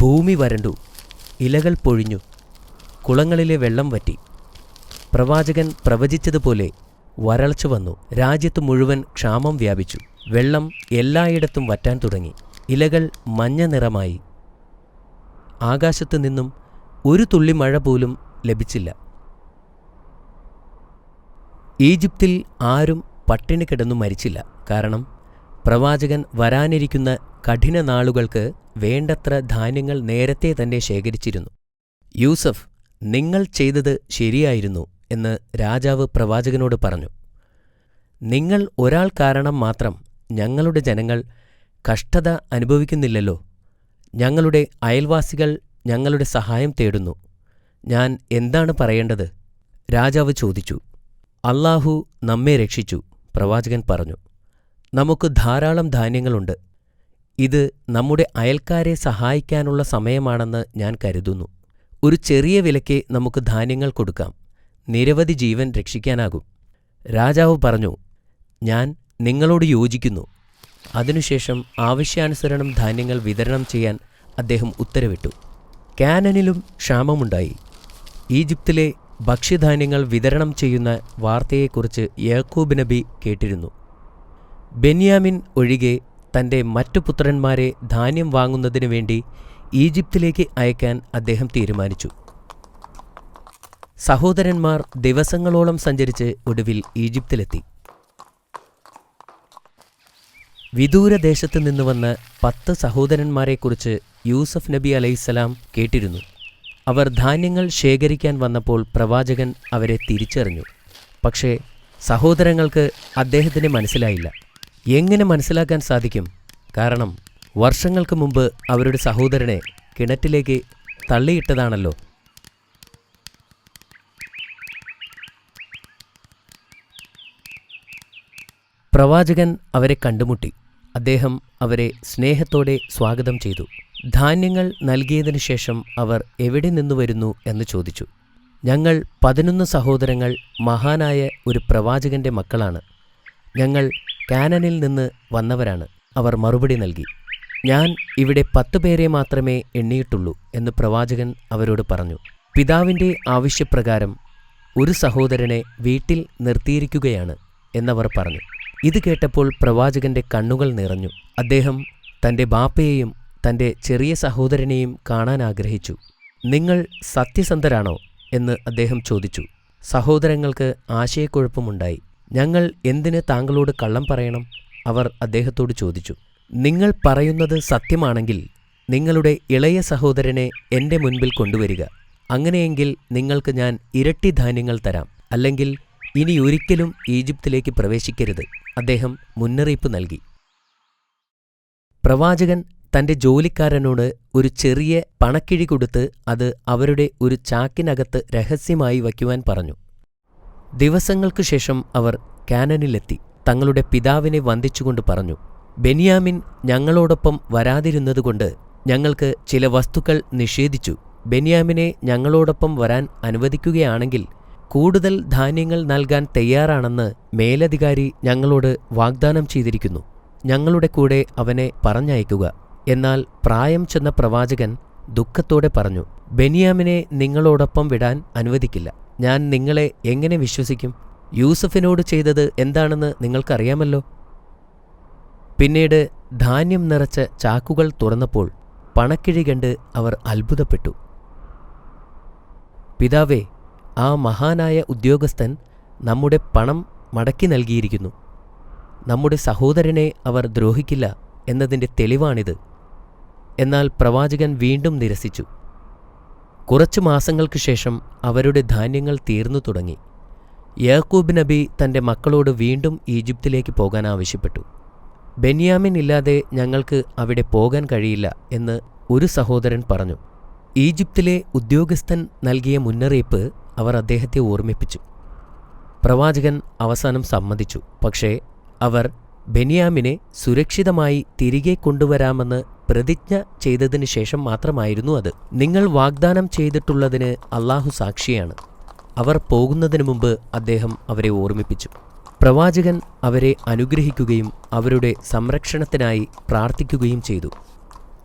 ഭൂമി വരണ്ടു, ഇലകൾ പൊഴിഞ്ഞു, കുളങ്ങളിലെ വെള്ളം വറ്റി. പ്രവാചകൻ പ്രവചിച്ചതുപോലെ വരൾച്ച വന്നു. രാജ്യത്തു മുഴുവൻ ക്ഷാമം വ്യാപിച്ചു. വെള്ളം എല്ലായിടത്തും വറ്റാൻ തുടങ്ങി. ഇലകൾ മഞ്ഞ നിറമായി. ആകാശത്തു നിന്നും ഒരു തുള്ളി മഴ പോലും ലഭിച്ചില്ല. ഈജിപ്തിൽ ആരും പട്ടിണി കിടന്നു മരിച്ചില്ല. കാരണം പ്രവാചകൻ വരാനിരിക്കുന്ന കഠിന നാളുകൾക്ക് വേണ്ടത്ര ധാന്യങ്ങൾ നേരത്തെ തന്നെ ശേഖരിച്ചിരുന്നു. യൂസഫ്, നിങ്ങൾ ചെയ്തത് ശരിയായിരുന്നു എന്ന് രാജാവ് പ്രവാചകനോട് പറഞ്ഞു. നിങ്ങൾ ഒരാൾ കാരണം മാത്രം ഞങ്ങളുടെ ജനങ്ങൾ കഷ്ടത അനുഭവിക്കുന്നില്ലല്ലോ. ഞങ്ങളുടെ അയൽവാസികൾ ഞങ്ങളുടെ സഹായം തേടുന്നു. ഞാൻ എന്താണ് പറയേണ്ടത്? രാജാവ് ചോദിച്ചു. അല്ലാഹു നമ്മെ രക്ഷിച്ചു, പ്രവാചകൻ പറഞ്ഞു. നമുക്ക് ധാരാളം ധാന്യങ്ങളുണ്ട്. ഇത് നമ്മുടെ അയൽക്കാരെ സഹായിക്കാനുള്ള സമയമാണെന്ന് ഞാൻ കരുതുന്നു. ഒരു ചെറിയ വിലയ്ക്ക് നമുക്ക് ധാന്യങ്ങൾ കൊടുക്കാം. നിരവധി ജീവൻ രക്ഷിക്കാനാകും. രാജാവ് പറഞ്ഞു, ഞാൻ നിങ്ങളോട് യോജിക്കുന്നു. അതിനുശേഷം ആവശ്യാനുസരണം ധാന്യങ്ങൾ വിതരണം ചെയ്യാൻ അദ്ദേഹം ഉത്തരവിട്ടു. കാനനിലും ക്ഷാമമുണ്ടായി. ഈജിപ്തിലെ ഭക്ഷ്യധാന്യങ്ങൾ വിതരണം ചെയ്യുന്ന വാർത്തയെക്കുറിച്ച് യാക്കൂബ് നബി കേട്ടിരുന്നു. ബെന്യാമിൻ ഒഴികെ തന്റെ മറ്റു പുത്രന്മാരെ ധാന്യം വാങ്ങുന്നതിനു വേണ്ടി ഈജിപ്തിലേക്ക് അയക്കാൻ അദ്ദേഹം തീരുമാനിച്ചു. സഹോദരന്മാർ ദിവസങ്ങളോളം സഞ്ചരിച്ച് ഒടുവിൽ ഈജിപ്തിലെത്തി. വിദൂരദേശത്തു നിന്ന് വന്ന 10 സഹോദരന്മാരെക്കുറിച്ച് യൂസഫ് നബി അലൈഹിസ്സലാം കേട്ടിരുന്നു. അവർ ധാന്യങ്ങൾ ശേഖരിക്കാൻ വന്നപ്പോൾ പ്രവാചകൻ അവരെ തിരിച്ചറിഞ്ഞു. പക്ഷേ സഹോദരങ്ങൾക്ക് അദ്ദേഹത്തിന് മനസ്സിലായില്ല. എങ്ങനെ മനസ്സിലാക്കാൻ സാധിക്കും? കാരണം വർഷങ്ങൾക്ക് മുമ്പ് അവരുടെ സഹോദരനെ കിണറ്റിലേക്ക് തള്ളിയിട്ടതാണല്ലോ. പ്രവാചകൻ അവരെ കണ്ടുമുട്ടി. അദ്ദേഹം അവരെ സ്നേഹത്തോടെ സ്വാഗതം ചെയ്തു. ധാന്യങ്ങൾ നൽകിയതിനു ശേഷം അവർ എവിടെ നിന്നു വരുന്നു എന്ന് ചോദിച്ചു. ഞങ്ങൾ 11 സഹോദരങ്ങൾ മഹാനായ ഒരു പ്രവാചകന്റെ മക്കളാണ്. ഞങ്ങൾ കാനനിൽ നിന്ന് വന്നവരാണ്, അവർ മറുപടി നൽകി. ഞാൻ ഇവിടെ 10 പേരെ മാത്രമേ എണ്ണിയിട്ടുള്ളൂ എന്ന് പ്രവാചകൻ അവരോട് പറഞ്ഞു. പിതാവിൻ്റെ ആവശ്യപ്രകാരം ഒരു സഹോദരനെ വീട്ടിൽ നിർത്തിയിരിക്കുകയാണ് എന്നവർ പറഞ്ഞു. ഇത് കേട്ടപ്പോൾ പ്രവാചകന്റെ കണ്ണുകൾ നിറഞ്ഞു. അദ്ദേഹം തന്റെ ബാപ്പയെയും തന്റെ ചെറിയ സഹോദരനെയും കാണാൻ ആഗ്രഹിച്ചു. നിങ്ങൾ സത്യസന്ധരാണോ എന്ന് അദ്ദേഹം ചോദിച്ചു. സഹോദരങ്ങൾക്ക് ആശയക്കുഴപ്പമുണ്ടായി. ഞങ്ങൾ എന്തിന് താങ്കളോട് കള്ളം പറയണം? അവർ അദ്ദേഹത്തോട് ചോദിച്ചു. നിങ്ങൾ പറയുന്നത് സത്യമാണെങ്കിൽ നിങ്ങളുടെ ഇളയ സഹോദരനെ എൻ്റെ മുൻപിൽ കൊണ്ടുവരിക. അങ്ങനെയെങ്കിൽ നിങ്ങൾക്ക് ഞാൻ ഇരട്ടി ധാന്യങ്ങൾ തരാം. അല്ലെങ്കിൽ ഇനി ഒരിക്കലും ഈജിപ്തിലേക്ക് പ്രവേശിക്കരുത്. അദ്ദേഹം മുന്നറിയിപ്പ് നൽകി. പ്രവാചകൻ തന്റെ ജോലിക്കാരനോട് ഒരു ചെറിയ പണക്കിഴി കൊടുത്ത് അത് അവരുടെ ഒരു ചാക്കിനകത്ത് രഹസ്യമായി വയ്ക്കുവാൻ പറഞ്ഞു. ദിവസങ്ങൾക്കു ശേഷം അവർ കാനനിലെത്തി. തങ്ങളുടെ പിതാവിനെ വന്ദിച്ചുകൊണ്ട് പറഞ്ഞു, ബെന്യാമിൻ ഞങ്ങളോടൊപ്പം വരാതിരുന്നതുകൊണ്ട് ഞങ്ങൾക്ക് ചില വസ്തുക്കൾ നിഷേധിച്ചു. ബെന്യാമിനെ ഞങ്ങളോടൊപ്പം വരാൻ അനുവദിക്കുകയാണെങ്കിൽ കൂടുതൽ ധാന്യങ്ങൾ നൽകാൻ തയ്യാറാണെന്ന് മേലധികാരി ഞങ്ങളോട് വാഗ്ദാനം ചെയ്തിരിക്കുന്നു. ഞങ്ങളുടെ കൂടെ അവനെ പറഞ്ഞയക്കുക. എന്നാൽ പ്രായം ചെന്ന പ്രവാചകൻ ദുഃഖത്തോടെ പറഞ്ഞു, ബെന്യാമിനെ നിങ്ങളോടൊപ്പം വിടാൻ അനുവദിക്കില്ല. ഞാൻ നിങ്ങളെ എങ്ങനെ വിശ്വസിക്കും? യൂസഫിനോട് ചെയ്തത് എന്താണെന്ന് നിങ്ങൾക്കറിയാമല്ലോ. പിന്നീട് ധാന്യം നിറച്ച ചാക്കുകൾ തുറന്നപ്പോൾ പണക്കിഴി കണ്ട് അവർ അത്ഭുതപ്പെട്ടു. പിതാവേ, ആ മഹാനായ ഉദ്യോഗസ്ഥൻ നമ്മുടെ പണം മടക്കി നൽകിയിരിക്കുന്നു. നമ്മുടെ സഹോദരനെ അവർ ദ്രോഹിക്കില്ല എന്നതിൻ്റെ തെളിവാണിത്. എന്നാൽ പ്രവാചകൻ വീണ്ടും നിരസിച്ചു. കുറച്ചു മാസങ്ങൾക്ക് ശേഷം അവരുടെ ധാന്യങ്ങൾ തീർന്നു തുടങ്ങി. യാക്കൂബ് നബി തൻ്റെ മക്കളോട് വീണ്ടും ഈജിപ്തിലേക്ക് പോകാൻ ആവശ്യപ്പെട്ടു. ബെന്യാമിൻ ഇല്ലാതെ ഞങ്ങൾക്ക് അവിടെ പോകാൻ കഴിയില്ല എന്ന് ഒരു സഹോദരൻ പറഞ്ഞു. ഈജിപ്തിലെ ഉദ്യോഗസ്ഥൻ നൽകിയ മുന്നറിയിപ്പ് അവർ അദ്ദേഹത്തെ ഓർമ്മിപ്പിച്ചു. പ്രവാചകൻ അവസാനം സമ്മതിച്ചു. പക്ഷേ അവർ ബെന്യാമിനെ സുരക്ഷിതമായി തിരികെ കൊണ്ടുവരാമെന്ന് പ്രതിജ്ഞ ചെയ്തതിനു ശേഷം മാത്രമായിരുന്നു അത്. നിങ്ങൾ വാഗ്ദാനം ചെയ്തിട്ടുള്ളതിന് അല്ലാഹു സാക്ഷിയാണ്. അവർ പോകുന്നതിനു മുമ്പ് അദ്ദേഹം അവരെ ഓർമ്മിപ്പിച്ചു. പ്രവാചകൻ അവരെ അനുഗ്രഹിക്കുകയും അവരുടെ സംരക്ഷണത്തിനായി പ്രാർത്ഥിക്കുകയും ചെയ്തു.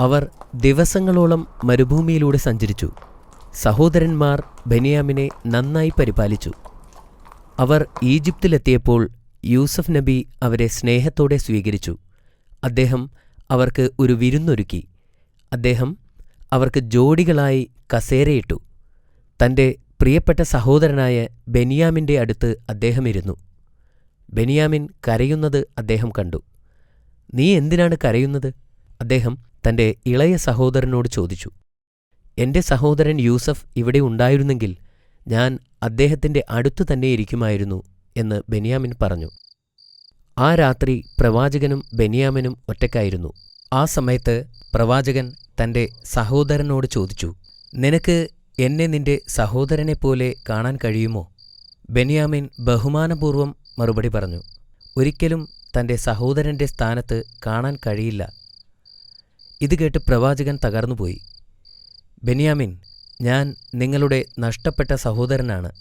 അവർ ദിവസങ്ങളോളം മരുഭൂമിയിലൂടെ സഞ്ചരിച്ചു. സഹോദരന്മാർ ബെന്യാമിനെ നന്നായി പരിപാലിച്ചു. അവർ ഈജിപ്തിലെത്തിയപ്പോൾ യൂസഫ് നബി അവരെ സ്നേഹത്തോടെ സ്വീകരിച്ചു. അദ്ദേഹം അവർക്ക് ഒരു വിരുന്നൊരുക്കി. അദ്ദേഹം അവർക്ക് ജോഡികളായി കസേരയിട്ടു. തൻ്റെ പ്രിയപ്പെട്ട സഹോദരനായ ബെന്യാമിൻ്റെ അടുത്ത് അദ്ദേഹം ഇരുന്നു. ബെന്യാമിൻ കരയുന്നത് അദ്ദേഹം കണ്ടു. നീ എന്തിനാണ് കരയുന്നത്? അദ്ദേഹം തൻ്റെ ഇളയ സഹോദരനോട് ചോദിച്ചു. എൻ്റെ സഹോദരൻ യൂസഫ് ഇവിടെ ഉണ്ടായിരുന്നെങ്കിൽ ഞാൻ അദ്ദേഹത്തിൻ്റെ അടുത്തു തന്നെ ഇരിക്കുമായിരുന്നു എന്ന് ബെന്യാമിൻ പറഞ്ഞു. ആ രാത്രി പ്രവാചകനും ബെന്യാമിനും ഒറ്റയ്ക്കായിരുന്നു. ആ സമയത്ത് പ്രവാചകൻ തൻ്റെ സഹോദരനോട് ചോദിച്ചു, നിനക്ക് എന്നെ നിന്റെ സഹോദരനെപ്പോലെ കാണാൻ കഴിയുമോ? ബെന്യാമിൻ ബഹുമാനപൂർവ്വം മറുപടി പറഞ്ഞു, ഒരിക്കലും തൻ്റെ സഹോദരൻ്റെ സ്ഥാനത്ത് കാണാൻ കഴിയില്ല. ഇത് കേട്ട് പ്രവാചകൻ തകർന്നുപോയി. ബെന്യാമിൻ, ഞാൻ നിങ്ങളുടെ നഷ്ടപ്പെട്ട സഹോദരനാണ്.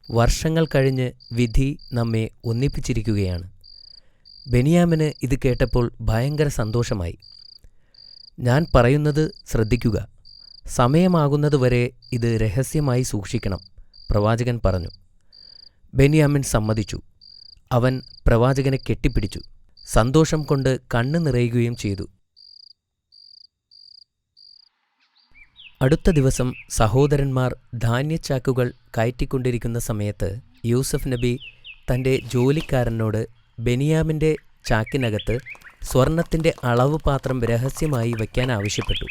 വർഷങ്ങൾ കഴിഞ്ഞ് വിധി നമ്മെ ഒന്നിപ്പിച്ചിരിക്കുകയാണ്. ബെന്യാമിന് ഇത് കേട്ടപ്പോൾ ഭയങ്കര സന്തോഷമായി. ഞാൻ പറയുന്നത് ശ്രദ്ധിക്കുക. സമയമാകുന്നതുവരെ ഇത് രഹസ്യമായി സൂക്ഷിക്കണം, പ്രവാചകൻ പറഞ്ഞു. ബെന്യാമിൻ സമ്മതിച്ചു. അവൻ പ്രവാചകനെ കെട്ടിപ്പിടിച്ചു. സന്തോഷം കൊണ്ട് കണ്ണു നിറയുകയും ചെയ്തു. അടുത്ത ദിവസം സഹോദരന്മാർ ധാന്യച്ചാക്കുകൾ കയറ്റിക്കൊണ്ടിരിക്കുന്ന സമയത്ത് യൂസഫ് നബി തൻ്റെ ജോലിക്കാരനോട് ബെന്യാമിൻ്റെ ചാക്കിനകത്ത് സ്വർണത്തിൻ്റെ അളവ് പാത്രം രഹസ്യമായി വയ്ക്കാൻ ആവശ്യപ്പെട്ടു.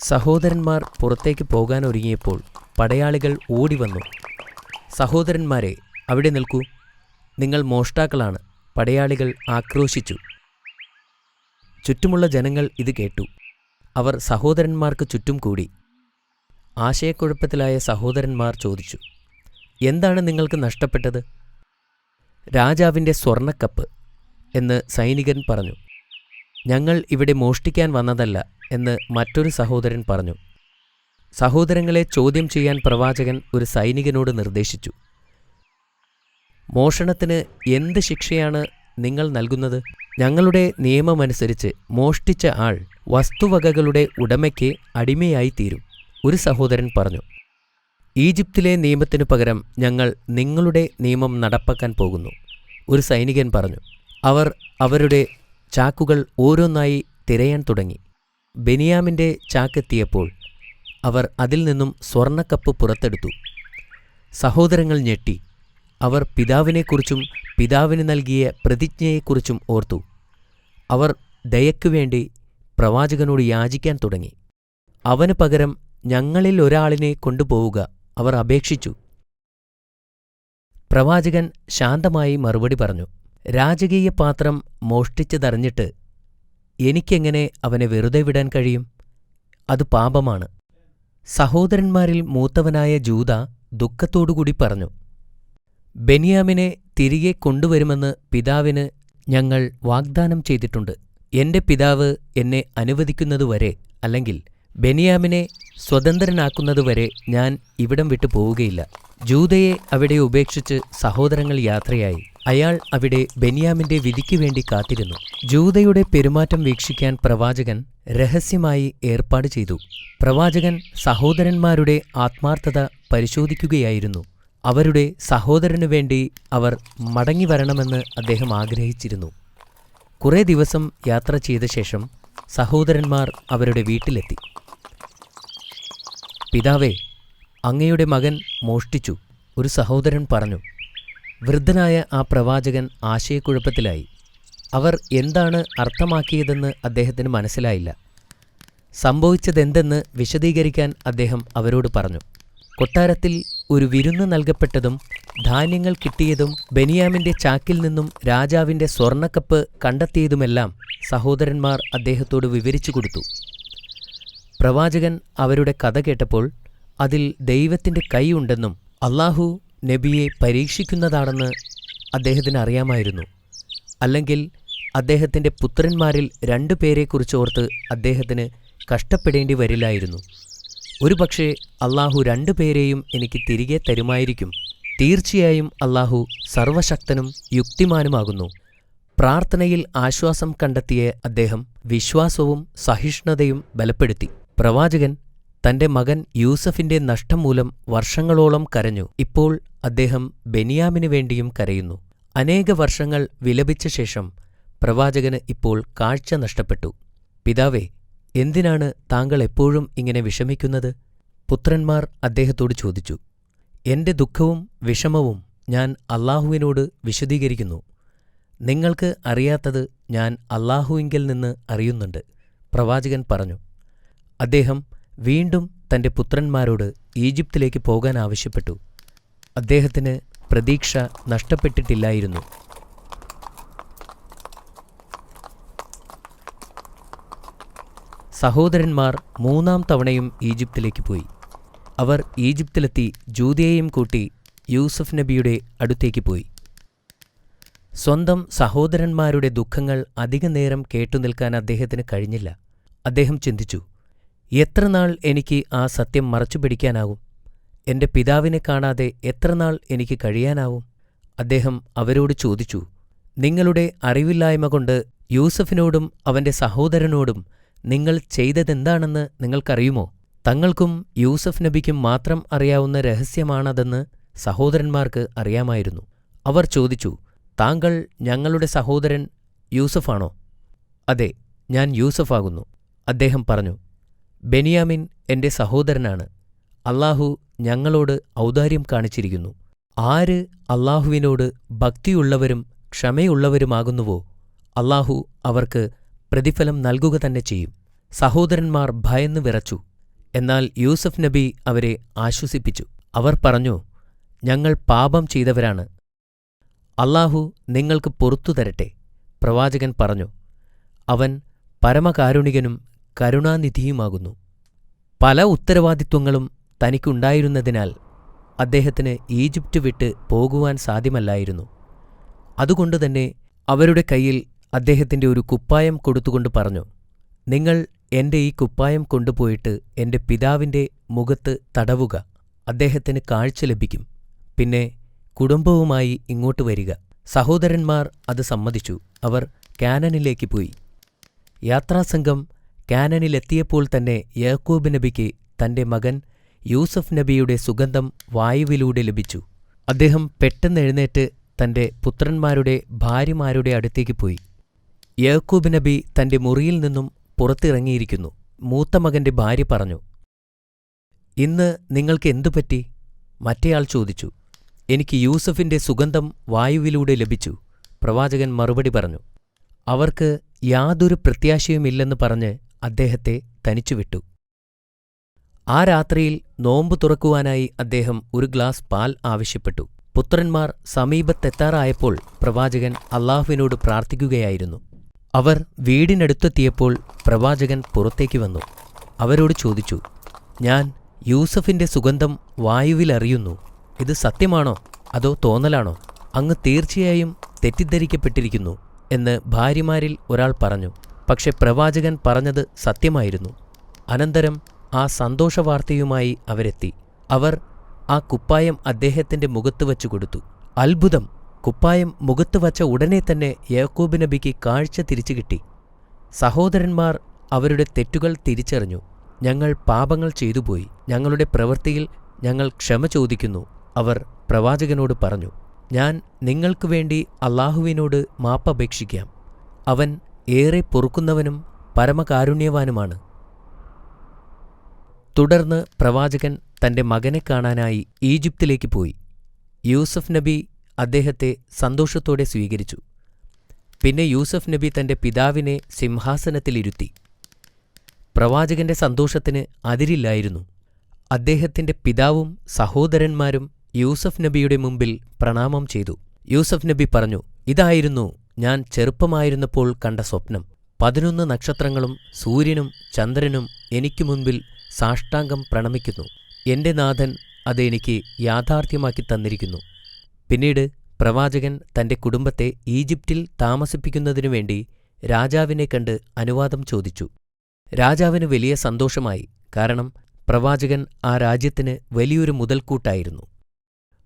സഹോദരന്മാർ പുറത്തേക്ക് പോകാൻ ഒരുങ്ങിയപ്പോൾ പടയാളികൾ ഓടിവന്നു. സഹോദരന്മാരെ, അവിടെ നിൽക്കൂ, നിങ്ങൾ മോഷ്ടാക്കളാണ്, പടയാളികൾ ആക്രോശിച്ചു. ചുറ്റുമുള്ള ജനങ്ങൾ ഇത് കേട്ടു. അവർ സഹോദരന്മാർക്ക് ചുറ്റും കൂടി. ആശയക്കുഴപ്പത്തിലായ സഹോദരന്മാർ ചോദിച്ചു, എന്താണ് നിങ്ങൾക്ക് നഷ്ടപ്പെട്ടത്? രാജാവിൻ്റെ സ്വർണ്ണക്കപ്പ് എന്ന് സൈനികൻ പറഞ്ഞു. ഞങ്ങൾ ഇവിടെ മോഷ്ടിക്കാൻ വന്നതല്ല എന്ന് മറ്റൊരു സഹോദരൻ പറഞ്ഞു. സഹോദരങ്ങളെ ചോദ്യം ചെയ്യാൻ പ്രവാചകൻ ഒരു സൈനികനോട് നിർദ്ദേശിച്ചു. മോഷണത്തിന് എന്ത് ശിക്ഷയാണ് നിങ്ങൾ നൽകുന്നത്? ഞങ്ങളുടെ നിയമമനുസരിച്ച് മോഷ്ടിച്ച ആൾ വസ്തുവകകളുടെ ഉടമയ്ക്ക് അടിമയായി തീരും, ഒരു സഹോദരൻ പറഞ്ഞു. ഈജിപ്തിലെ നിയമത്തിനു പകരം ഞങ്ങൾ നിങ്ങളുടെ നിയമം നടപ്പാക്കാൻ പോകുന്നു, ഒരു സൈനികൻ പറഞ്ഞു. അവർ അവരുടെ ചാക്കുകൾ ഓരോന്നായി തിരയാൻ തുടങ്ങി. ബെന്യാമിൻ്റെ ചാക്കെത്തിയപ്പോൾ അവർ അതിൽ നിന്നും സ്വർണ്ണക്കപ്പ് പുറത്തെടുത്തു. സഹോദരങ്ങൾ ഞെട്ടി. അവർ പിതാവിനെക്കുറിച്ചും പിതാവിന് നൽകിയ പ്രതിജ്ഞയെക്കുറിച്ചും ഓർത്തു. അവർ ദയയ്ക്കുവേണ്ടി പ്രവാചകനോട് യാചിക്കാൻ തുടങ്ങി. അവന് പകരം ഞങ്ങളിൽ ഒരാളിനെ കൊണ്ടുപോവുക, അവർ അപേക്ഷിച്ചു. പ്രവാചകൻ ശാന്തമായി മറുപടി പറഞ്ഞു, രാജകീയ പാത്രം മോഷ്ടിച്ചതറിഞ്ഞിട്ട് എനിക്കെങ്ങനെ അവനെ വെറുതെ വിടാൻ കഴിയും? അത് പാപമാണ്. സഹോദരന്മാരിൽ മൂത്തവനായ ജൂദ ദുഃഖത്തോടുകൂടി പറഞ്ഞു, ബെന്യാമിനെ തിരികെ കൊണ്ടുവരുമെന്ന് പിതാവിന് ഞങ്ങൾ വാഗ്ദാനം ചെയ്തിട്ടുണ്ട്. എന്റെ പിതാവ് എന്നെ അനുവദിക്കുന്നതുവരെ, അല്ലെങ്കിൽ ബെന്യാമിനെ സ്വതന്ത്രനാക്കുന്നതുവരെ ഞാൻ ഇവിടം വിട്ടു പോവുകയില്ല. ജൂദയെ അവിടെ ഉപേക്ഷിച്ച് സഹോദരങ്ങൾ യാത്രയായി. അയാൾ അവിടെ ബെന്യാമിന്റെ വിധിക്കു വേണ്ടി കാത്തിരുന്നു. ജൂദയുടെ പെരുമാറ്റം വീക്ഷിക്കാൻ പ്രവാചകൻ രഹസ്യമായി ഏർപ്പാട് ചെയ്തു. പ്രവാചകൻ സഹോദരന്മാരുടെ ആത്മാർത്ഥത പരിശോധിക്കുകയായിരുന്നു. അവരുടെ സഹോദരനു വേണ്ടി അവർ മടങ്ങിവരണമെന്ന് അദ്ദേഹം ആഗ്രഹിച്ചിരുന്നു. കുറേ ദിവസം യാത്ര ചെയ്ത ശേഷം സഹോദരന്മാർ അവരുടെ വീട്ടിലെത്തി. പിതാവേ, അങ്ങയുടെ മകൻ മോഷ്ടിച്ചു, ഒരു സഹോദരൻ പറഞ്ഞു. വൃദ്ധനായ ആ പ്രവാചകൻ ആശയക്കുഴപ്പത്തിലായി. അവർ എന്താണ് അർത്ഥമാക്കിയതെന്ന് അദ്ദേഹത്തിന് മനസ്സിലായില്ല. സംഭവിച്ചതെന്തെന്ന് വിശദീകരിക്കാൻ അദ്ദേഹം അവരോട് പറഞ്ഞു. കൊട്ടാരത്തിൽ ഒരു വിരുന്ന് നൽകപ്പെട്ടതും ധാന്യങ്ങൾ കിട്ടിയതും ബെന്യാമിൻ്റെ ചാക്കിൽ നിന്നും രാജാവിൻ്റെ സ്വർണ്ണക്കപ്പ് കണ്ടെത്തിയതുമെല്ലാം സഹോദരന്മാർ അദ്ദേഹത്തോട് വിവരിച്ചു കൊടുത്തു. പ്രവാചകൻ അവരുടെ കഥ കേട്ടപ്പോൾ അതിൽ ദൈവത്തിൻ്റെ കൈ ഉണ്ടെന്നും അല്ലാഹു നബിയെ പരീക്ഷിക്കുന്നതാണെന്ന് അദ്ദേഹത്തിന് അറിയാമായിരുന്നു. അല്ലെങ്കിൽ അദ്ദേഹത്തിൻ്റെ പുത്രന്മാരിൽ 2 പേരെക്കുറിച്ചോർത്ത് അദ്ദേഹത്തിന് കഷ്ടപ്പെടേണ്ടി വരില്ലായിരുന്നു. ഒരുപക്ഷെ അല്ലാഹു 2 പേരെയും എനിക്ക് തിരികെ തരുമായിരിക്കും. തീർച്ചയായും അല്ലാഹു സർവശക്തനും യുക്തിമാനുമാകുന്നു. പ്രാർത്ഥനയിൽ ആശ്വാസം കണ്ടെത്തിയ അദ്ദേഹം വിശ്വാസവും സഹിഷ്ണുതയും ബലപ്പെടുത്തി. പ്രവാചകൻ തന്റെ മകൻ യൂസഫിന്റെ നഷ്ടം മൂലം വർഷങ്ങളോളം കരഞ്ഞു. ഇപ്പോൾ അദ്ദേഹം ബെന്യാമിനു വേണ്ടിയും കരയുന്നു. അനേക വർഷങ്ങൾ വിലപിച്ച ശേഷം പ്രവാചകന് ഇപ്പോൾ കാഴ്ച നഷ്ടപ്പെട്ടു. പിതാവേ, എന്തിനാണ് താങ്കൾ എപ്പോഴും ഇങ്ങനെ വിഷമിക്കുന്നത്? പുത്രന്മാർ അദ്ദേഹത്തോട് ചോദിച്ചു. എന്റെ ദുഃഖവും വിഷമവും ഞാൻ അല്ലാഹുവിനോട് വിശദീകരിക്കുന്നു. നിങ്ങൾക്ക് അറിയാത്തത് ഞാൻ അല്ലാഹുവിങ്കിൽ നിന്ന് അറിയുന്നുണ്ട്, പ്രവാചകൻ പറഞ്ഞു. അദ്ദേഹം വീണ്ടും തന്റെ പുത്രന്മാരോട് ഈജിപ്തിലേക്ക് പോകാൻ ആവശ്യപ്പെട്ടു. അദ്ദേഹത്തിന് പ്രതീക്ഷ നഷ്ടപ്പെട്ടിട്ടില്ലായിരുന്നു. സഹോദരന്മാർ 3-ാം തവണയും ഈജിപ്തിലേക്ക് പോയി. അവർ ഈജിപ്തിലെത്തി ജൂദയെയും കൂട്ടി യൂസഫ് നബിയുടെ അടുത്തേക്ക് പോയി. സ്വന്തം സഹോദരന്മാരുടെ ദുഃഖങ്ങൾ അധികനേരം കേട്ടുനിൽക്കാൻ അദ്ദേഹത്തിന് കഴിഞ്ഞില്ല. അദ്ദേഹം ചിന്തിച്ചു, എത്രനാൾ എനിക്ക് ആ സത്യം മറച്ചുപിടിക്കാനാവും? എന്റെ പിതാവിനെ കാണാതെ എത്രനാൾ എനിക്ക് കഴിയാനാവും? അദ്ദേഹം അവരോട് ചോദിച്ചു, നിങ്ങളുടെ അറിവില്ലായ്മ കൊണ്ട് യൂസഫിനോടും അവന്റെ സഹോദരനോടും നിങ്ങൾ ചെയ്തതെന്താണെന്ന് നിങ്ങൾക്കറിയുമോ? തങ്ങൾക്കും യൂസഫ് നബിക്കും മാത്രം അറിയാവുന്ന രഹസ്യമാണതെന്ന് സഹോദരന്മാർക്ക് അറിയാമായിരുന്നു. അവർ ചോദിച്ചു, താങ്കൾ ഞങ്ങളുടെ സഹോദരൻ യൂസഫാണോ? അതെ, ഞാൻ യൂസഫാകുന്നു. അദ്ദേഹം പറഞ്ഞു, ബെന്യാമിൻ എന്റെ സഹോദരനാണ്. അല്ലാഹു ഞങ്ങളോട് ഔദാര്യം കാണിച്ചിരിക്കുന്നു. ആര് അല്ലാഹുവിനോട് ഭക്തിയുള്ളവരും ക്ഷമയുള്ളവരുമാകുന്നുവോ അല്ലാഹു അവർക്ക് പ്രതിഫലം നൽകുക തന്നെ ചെയ്യും. സഹോദരന്മാർ ഭയന്ന് വിറച്ചു. എന്നാൽ യൂസഫ് നബി അവരെ ആശ്വസിപ്പിച്ചു. അവർ പറഞ്ഞു, ഞങ്ങൾ പാപം ചെയ്തവരാണ്. അല്ലാഹു നിങ്ങൾക്ക് പൊറത്തു തരട്ടെ. പ്രവാചകൻ പറഞ്ഞു, അവൻ പരമകാരുണികനും കരുണാനിധിയുമാകുന്നു. പല ഉത്തരവാദിത്വങ്ങളും തനിക്കുണ്ടായിരുന്നതിനാൽ അദ്ദേഹത്തിന് ഈജിപ്റ്റ് വിട്ട് പോകുവാൻ സാധ്യമല്ലായിരുന്നു. അതുകൊണ്ടുതന്നെ അവരുടെ കയ്യിൽ അദ്ദേഹത്തിന്റെ ഒരു കുപ്പായം കൊടുത്തുകൊണ്ട് പറഞ്ഞു, നിങ്ങൾ എന്റെ ഈ കുപ്പായം കൊണ്ടുപോയിട്ട് എന്റെ പിതാവിന്റെ മുഖത്ത് തടവുക. അദ്ദേഹത്തിന് കാഴ്ച ലഭിക്കും. പിന്നെ കുടുംബവുമായി ഇങ്ങോട്ട് വരിക. സഹോദരന്മാർ അത് സമ്മതിച്ചു. അവർ കാനാനിലേക്ക് പോയി. യാത്രാസംഘം കാനാനിലെത്തിയപ്പോൾ തന്നെ യാക്കൂബ് നബിക്ക് തന്റെ മകൻ യൂസഫ് നബിയുടെ സുഗന്ധം വായുവിലൂടെ ലഭിച്ചു. അദ്ദേഹം പെട്ടെന്ന് എഴുന്നേറ്റ് തന്റെ പുത്രന്മാരുടെ ഭാര്യമാരുടെ അടുത്തേക്ക് പോയി. യാക്കൂബ് നബി തന്റെ മുറിയിൽ നിന്നും പുറത്തിറങ്ങിയിരിക്കുന്നു. മൂത്ത മകന്റെ ഭാര്യ പറഞ്ഞു, ഇന്ന് നിങ്ങൾക്ക് എന്തുപറ്റി? മറ്റേയാൾ ചോദിച്ചു, എനിക്ക് യൂസഫിന്റെ സുഗന്ധം വായുവിലൂടെ ലഭിച്ചു. പ്രവാചകൻ മറുപടി പറഞ്ഞു. അവർക്ക് യാതൊരു പ്രത്യാശയുമില്ലെന്ന് പറഞ്ഞ് അദ്ദേഹത്തെ തനിച്ചുവിട്ടു. ആ രാത്രിയിൽ നോമ്പ് തുറക്കുവാനായി അദ്ദേഹം ഒരു ഗ്ലാസ് പാൽ ആവശ്യപ്പെട്ടു. പുത്രന്മാർ സമീപത്തെത്താറായപ്പോൾ പ്രവാചകൻ അല്ലാഹുവിനോട് പ്രാർത്ഥിക്കുകയായിരുന്നു. അവർ വീടിനടുത്തെത്തിയപ്പോൾ പ്രവാചകൻ പുറത്തേക്ക് വന്നു. അവരോട് ചോദിച്ചു, ഞാൻ യൂസഫിന്റെ സുഗന്ധം വായുവിലറിയുന്നു. ഇത് സത്യമാണോ അതോ തോന്നലാണോ? അങ്ങ് തീർച്ചയായും തെറ്റിദ്ധരിക്കപ്പെട്ടിരിക്കുന്നു എന്ന് ഭാര്യമാരിൽ ഒരാൾ പറഞ്ഞു. പക്ഷെ പ്രവാചകൻ പറഞ്ഞത് സത്യമായിരുന്നു. അനന്തരം ആ സന്തോഷവാർത്തയുമായി അവരെത്തി. അവർ ആ കുപ്പായം അദ്ദേഹത്തിന്റെ മുഖത്ത് വച്ചു കൊടുത്തു. അത്ഭുതം! കുപ്പായം മുഖത്ത് വച്ച ഉടനെ തന്നെ യാക്കൂബ് നബിക്ക് കാഴ്ച തിരിച്ചു കിട്ടി. സഹോദരന്മാർ അവരുടെ തെറ്റുകൾ തിരിച്ചറിഞ്ഞു. ഞങ്ങൾ പാപങ്ങൾ ചെയ്തുപോയി. ഞങ്ങളുടെ പ്രവൃത്തിയിൽ ഞങ്ങൾ ക്ഷമ ചോദിക്കുന്നു. അവർ പ്രവാചകനോട് പറഞ്ഞു, ഞാൻ നിങ്ങൾക്കു വേണ്ടി അല്ലാഹുവിനോട് മാപ്പപേക്ഷിക്കാം. അവൻ ഏറെ പൊറുക്കുന്നവനും പരമകാരുണ്യവാനുമാണ്. തുടർന്ന് പ്രവാചകൻ തന്റെ മകനെ കാണാനായി ഈജിപ്തിലേക്ക് പോയി. യൂസഫ് നബി അദ്ദേഹത്തെ സന്തോഷത്തോടെ സ്വീകരിച്ചു. പിന്നെ യൂസഫ് നബി തന്റെ പിതാവിനെ സിംഹാസനത്തിലിരുത്തി. പ്രവാചകന്റെ സന്തോഷത്തിന് അതിരില്ലായിരുന്നു. അദ്ദേഹത്തിന്റെ പിതാവും സഹോദരന്മാരും യൂസഫ് നബിയുടെ മുമ്പിൽ പ്രണാമം ചെയ്തു. യൂസഫ് നബി പറഞ്ഞു, ഇതായിരുന്നു ഞാൻ ചെറുപ്പമായിരുന്നപ്പോൾ കണ്ട സ്വപ്നം. 11 നക്ഷത്രങ്ങളും സൂര്യനും ചന്ദ്രനും എനിക്കു മുൻപിൽ സാഷ്ടാംഗം പ്രണമിക്കുന്നു. എന്റെ നാഥൻ അത് എനിക്ക് യാഥാർത്ഥ്യമാക്കി തന്നിരിക്കുന്നു. പിന്നീട് പ്രവാചകൻ തന്റെ കുടുംബത്തെ ഈജിപ്തിൽ താമസിപ്പിക്കുന്നതിനുവേണ്ടി രാജാവിനെ കണ്ട് അനുവാദം ചോദിച്ചു. രാജാവിന് വലിയ സന്തോഷമായി. കാരണം പ്രവാചകൻ ആ രാജ്യത്തിന് വലിയൊരു മുതൽക്കൂട്ടായിരുന്നു.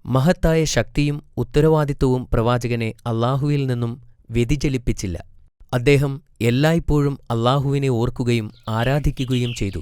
മഹത്തായ ശക്തിയും ഉത്തരവാദിത്വവും പ്രവാചകനെ അല്ലാഹുവിൽ നിന്നും വ്യതിചലിപ്പിച്ചില്ല. അദ്ദേഹം എല്ലായ്പ്പോഴും അല്ലാഹുവിനെ ഓർക്കുകയും ആരാധിക്കുകയും ചെയ്തു.